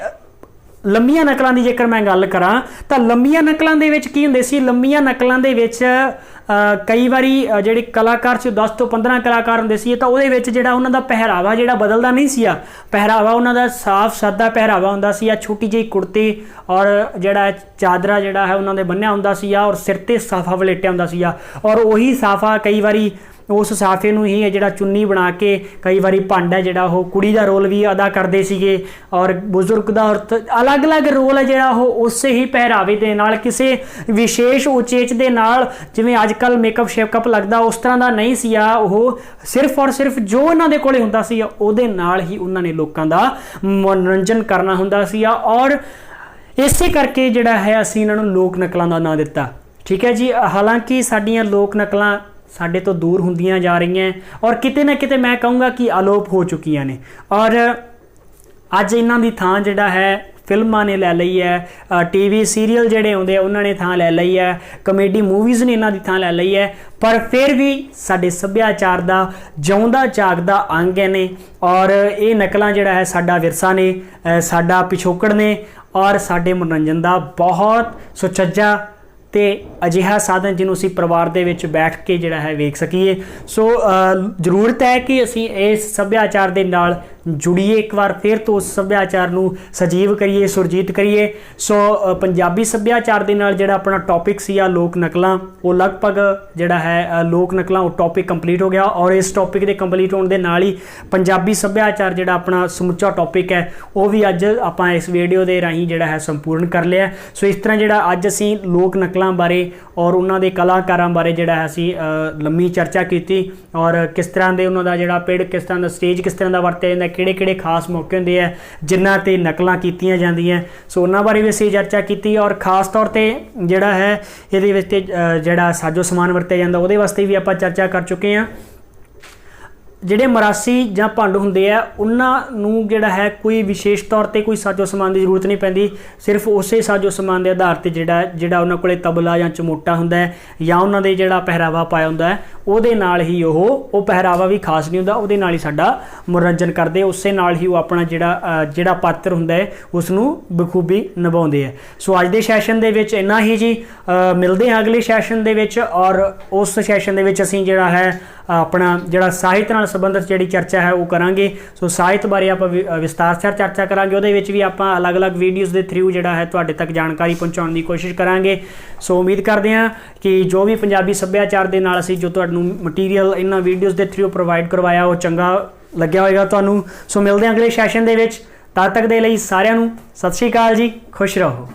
ਲੰਮੀਆਂ ਨਕਲਾਂ ਦੀ ਜੇਕਰ ਮੈਂ ਗੱਲ ਕਰਾਂ ਤਾਂ ਲੰਮੀਆਂ ਨਕਲਾਂ ਦੇ ਵਿੱਚ ਕੀ ਹੁੰਦੇ ਸੀ, ਲੰਮੀਆਂ ਨਕਲਾਂ ਦੇ ਵਿੱਚ ਕਈ ਵਾਰੀ ਜਿਹੜੇ ਕਲਾਕਾਰ ਸੀ 10 ਤੋਂ 15 ਕਲਾਕਾਰ ਹੁੰਦੇ ਸੀ ਤਾਂ ਉਹਦੇ ਵਿੱਚ ਜਿਹੜਾ ਉਹਨਾਂ ਦਾ ਪਹਿਰਾਵਾ ਜਿਹੜਾ ਬਦਲਦਾ ਨਹੀਂ ਸੀ। ਪਹਿਰਾਵਾ ਉਹਨਾਂ ਦਾ ਸਾਫ਼ ਸਾਦਾ ਪਹਿਰਾਵਾ ਹੁੰਦਾ ਸੀ, ਛੋਟੀ ਜਿਹੀ ਕੁੜਤੀ ਔਰ ਜਿਹੜਾ ਚਾਦਰਾ ਜਿਹੜਾ ਹੈ ਉਹਨਾਂ ਦੇ ਬੰਨਿਆ ਹੁੰਦਾ ਸੀ ਔਰ ਸਿਰ ਤੇ ਸਾਫਾ ਵਲੇਟਿਆ ਹੁੰਦਾ ਸੀ ਔਰ ਉਹੀ ਸਾਫਾ ਕਈ ਵਾਰੀ उस साफे नूं ही जिहड़ा चुन्नी बना के कई बारी भंड है जिहड़ा वो कुड़ी दा रोल भी अदा करते सीगे और बुजुर्ग दा और अलग अलग रोल है जिहड़ा वो उस ही पहरावे दे नाल किसी विशेष उचेच दे नाल जिवें अजकल मेकअप शेकअप लगदा उस तरह का नहीं सी। वो सिर्फ और सिर्फ जो इन्हां दे कोले हुंदा सी उहदे नाल ही उन्हां ने लोकां दा मनोरंजन करना हुंदा सी और इसे करके जिहड़ा है असीं इन्हां नूं लोक नकलां दा नाम दिता। ठीक है जी। हालांकि साडीआं लोक नकलां साडे तो दूर होंदियां जा रही हैं और किते ना किते मैं कहूँगा कि अलोप हो चुकियां ने और अज इन्हां दी थां जिहड़ा है फिल्मां ने लै लई है, टीवी सीरीयल जिहड़े आउंदे उन्हां ने थां लै लई है, कॉमेडी मूवीज़ ने इन्हां दी थां लै लई है। पर फिर भी साडे सभ्याचार दा जिउंदा जागदा अंग ने और ये नकलां जिहड़ा है साडा विरसा ने, साडा पिछोकड़ ने और साडे मनोरंजन दा बहुत सुचज्जा ਤੇ ਅਜਿਹਾ ਸਾਧਨ ਜਿਹਨੂੰ ਅਸੀਂ ਪਰਿਵਾਰ ਦੇ ਵਿੱਚ ਬੈਠ ਕੇ ਜਿਹੜਾ ਹੈ ਵੇਖ ਸਕੀਏ। ਸੋ ਜ਼ਰੂਰਤ ਹੈ ਕਿ ਅਸੀਂ ਇਸ ਸੱਭਿਆਚਾਰ ਦੇ ਨਾਲ जुड़िए, एक बार फिर तो उस सभ्याचार नूं सजीव करिए, सुरजीत करिए। सो पंजाबी सभ्याचार दे नाल जिहड़ा अपना टॉपिक सी लोक नकलां वो लगभग जिहड़ा है लोक नकलां वो टॉपिक कंप्लीट हो गया और इस टॉपिक के कंप्लीट होने दे नाल ही पंजाबी सभ्याचार जिहड़ा अपना समुचा टॉपिक है वो भी अज आपां इस वीडियो दे राहीं जिहड़ा है संपूर्ण कर लिया। सो इस तरह जिहड़ा अज असीं लोक नकलां बारे और उन्हां दे कलाकारां बारे जिहड़ा है असीं लंबी चर्चा कीती और किस तरह दे उन्हां दा जिहड़ा पिंड किस तरह दा स्टेज किस तरह दा वरतिया जांदा, ਕਿਹੜੇ ਕਿਹੜੇ ਖਾਸ ਮੌਕੇ ਹੁੰਦੇ ਆ ਜਿਨ੍ਹਾਂ ਤੇ ਨਕਲਾਂ ਕੀਤੀਆਂ ਜਾਂਦੀਆਂ। ਸੋ ਉਹਨਾਂ ਬਾਰੇ ਵੀ ਅਸੀਂ ਚਰਚਾ ਕੀਤੀ ਔਰ ਖਾਸ ਤੌਰ ਤੇ ਜਿਹੜਾ ਹੈ ਇਹਦੇ ਵਿੱਚ ਜਿਹੜਾ ਸਾਜੋ ਸਮਾਨ ਵਰਤਿਆ ਜਾਂਦਾ ਉਹਦੇ ਵਾਸਤੇ ਵੀ ਆਪਾਂ ਚਰਚਾ ਕਰ ਚੁੱਕੇ ਹਾਂ। ਜਿਹੜੇ ਮਰਾਸੀ ਜਾਂ ਭੰਡ ਹੁੰਦੇ ਆ ਉਹਨਾਂ ਨੂੰ ਜਿਹੜਾ ਹੈ ਕੋਈ ਵਿਸ਼ੇਸ਼ ਤੌਰ ਤੇ ਕੋਈ ਸਾਜੋ ਸਮਾਨ ਦੀ ਜ਼ਰੂਰਤ ਨਹੀਂ ਪੈਂਦੀ, ਸਿਰਫ ਉਸੇ ਸਾਜੋ ਸਮਾਨ ਦੇ ਆਧਾਰ ਤੇ ਜਿਹੜਾ ਉਹਨਾਂ ਕੋਲੇ ਤਬਲਾ ਜਾਂ ਚਮੋਟਾ ਹੁੰਦਾ ਹੈ ਜਾਂ ਉਹਨਾਂ ਦੇ ਜਿਹੜਾ ਪਹਿਰਾਵਾ ਪਾਇਆ ਹੁੰਦਾ ਹੈ ਉਹਦੇ ਨਾਲ ਹੀ ਉਹ ਪਹਿਰਾਵਾ ਵੀ ਖਾਸ ਨਹੀਂ ਹੁੰਦਾ, ਉਹਦੇ ਨਾਲ ਹੀ ਸਾਡਾ ਮਨੋਰੰਜਨ ਕਰਦੇ, ਉਸੇ ਨਾਲ ਹੀ ਉਹ ਆਪਣਾ ਜਿਹੜਾ ਪਾਤਰ ਹੁੰਦਾ ਹੈ ਉਸ ਨੂੰ ਬਖੂਬੀ ਨਿਭਾਉਂਦੇ ਆ। ਸੋ ਅੱਜ ਦੇ ਸੈਸ਼ਨ ਦੇ ਵਿੱਚ ਇੰਨਾ ਹੀ ਜੀ, ਮਿਲਦੇ ਹਾਂ ਅਗਲੇ ਸੈਸ਼ਨ ਦੇ ਵਿੱਚ ਔਰ ਉਸ ਸੈਸ਼ਨ ਦੇ ਵਿੱਚ ਅਸੀਂ ਜਿਹੜਾ ਹੈ अपना जिहड़ा साहित्य नाल संबंधित जिहड़ी चर्चा है वो करांगे। सो साहित्य बारे आपां विस्तार से चर्चा करांगे, उहदे विच भी आपां अलग अलग वीडियोज़ के थ्रू जिहड़ा है तुहाडे तक जानकारी पहुँचाउण दी कोशिश करांगे। सो उम्मीद करते हैं कि जो भी पंजाबी सभ्याचार दे नाल असीं जो तुहानूं मटीरियल इन्हां वीडियोज़ के थ्रू प्रोवाइड करवाया वो चंगा लग्गिया होएगा तुहानूं। सो मिलदे हां अगले सैशन दे विच, तद तक दे लई सारिआं नूं सत श्री अकाल जी, खुश रहो।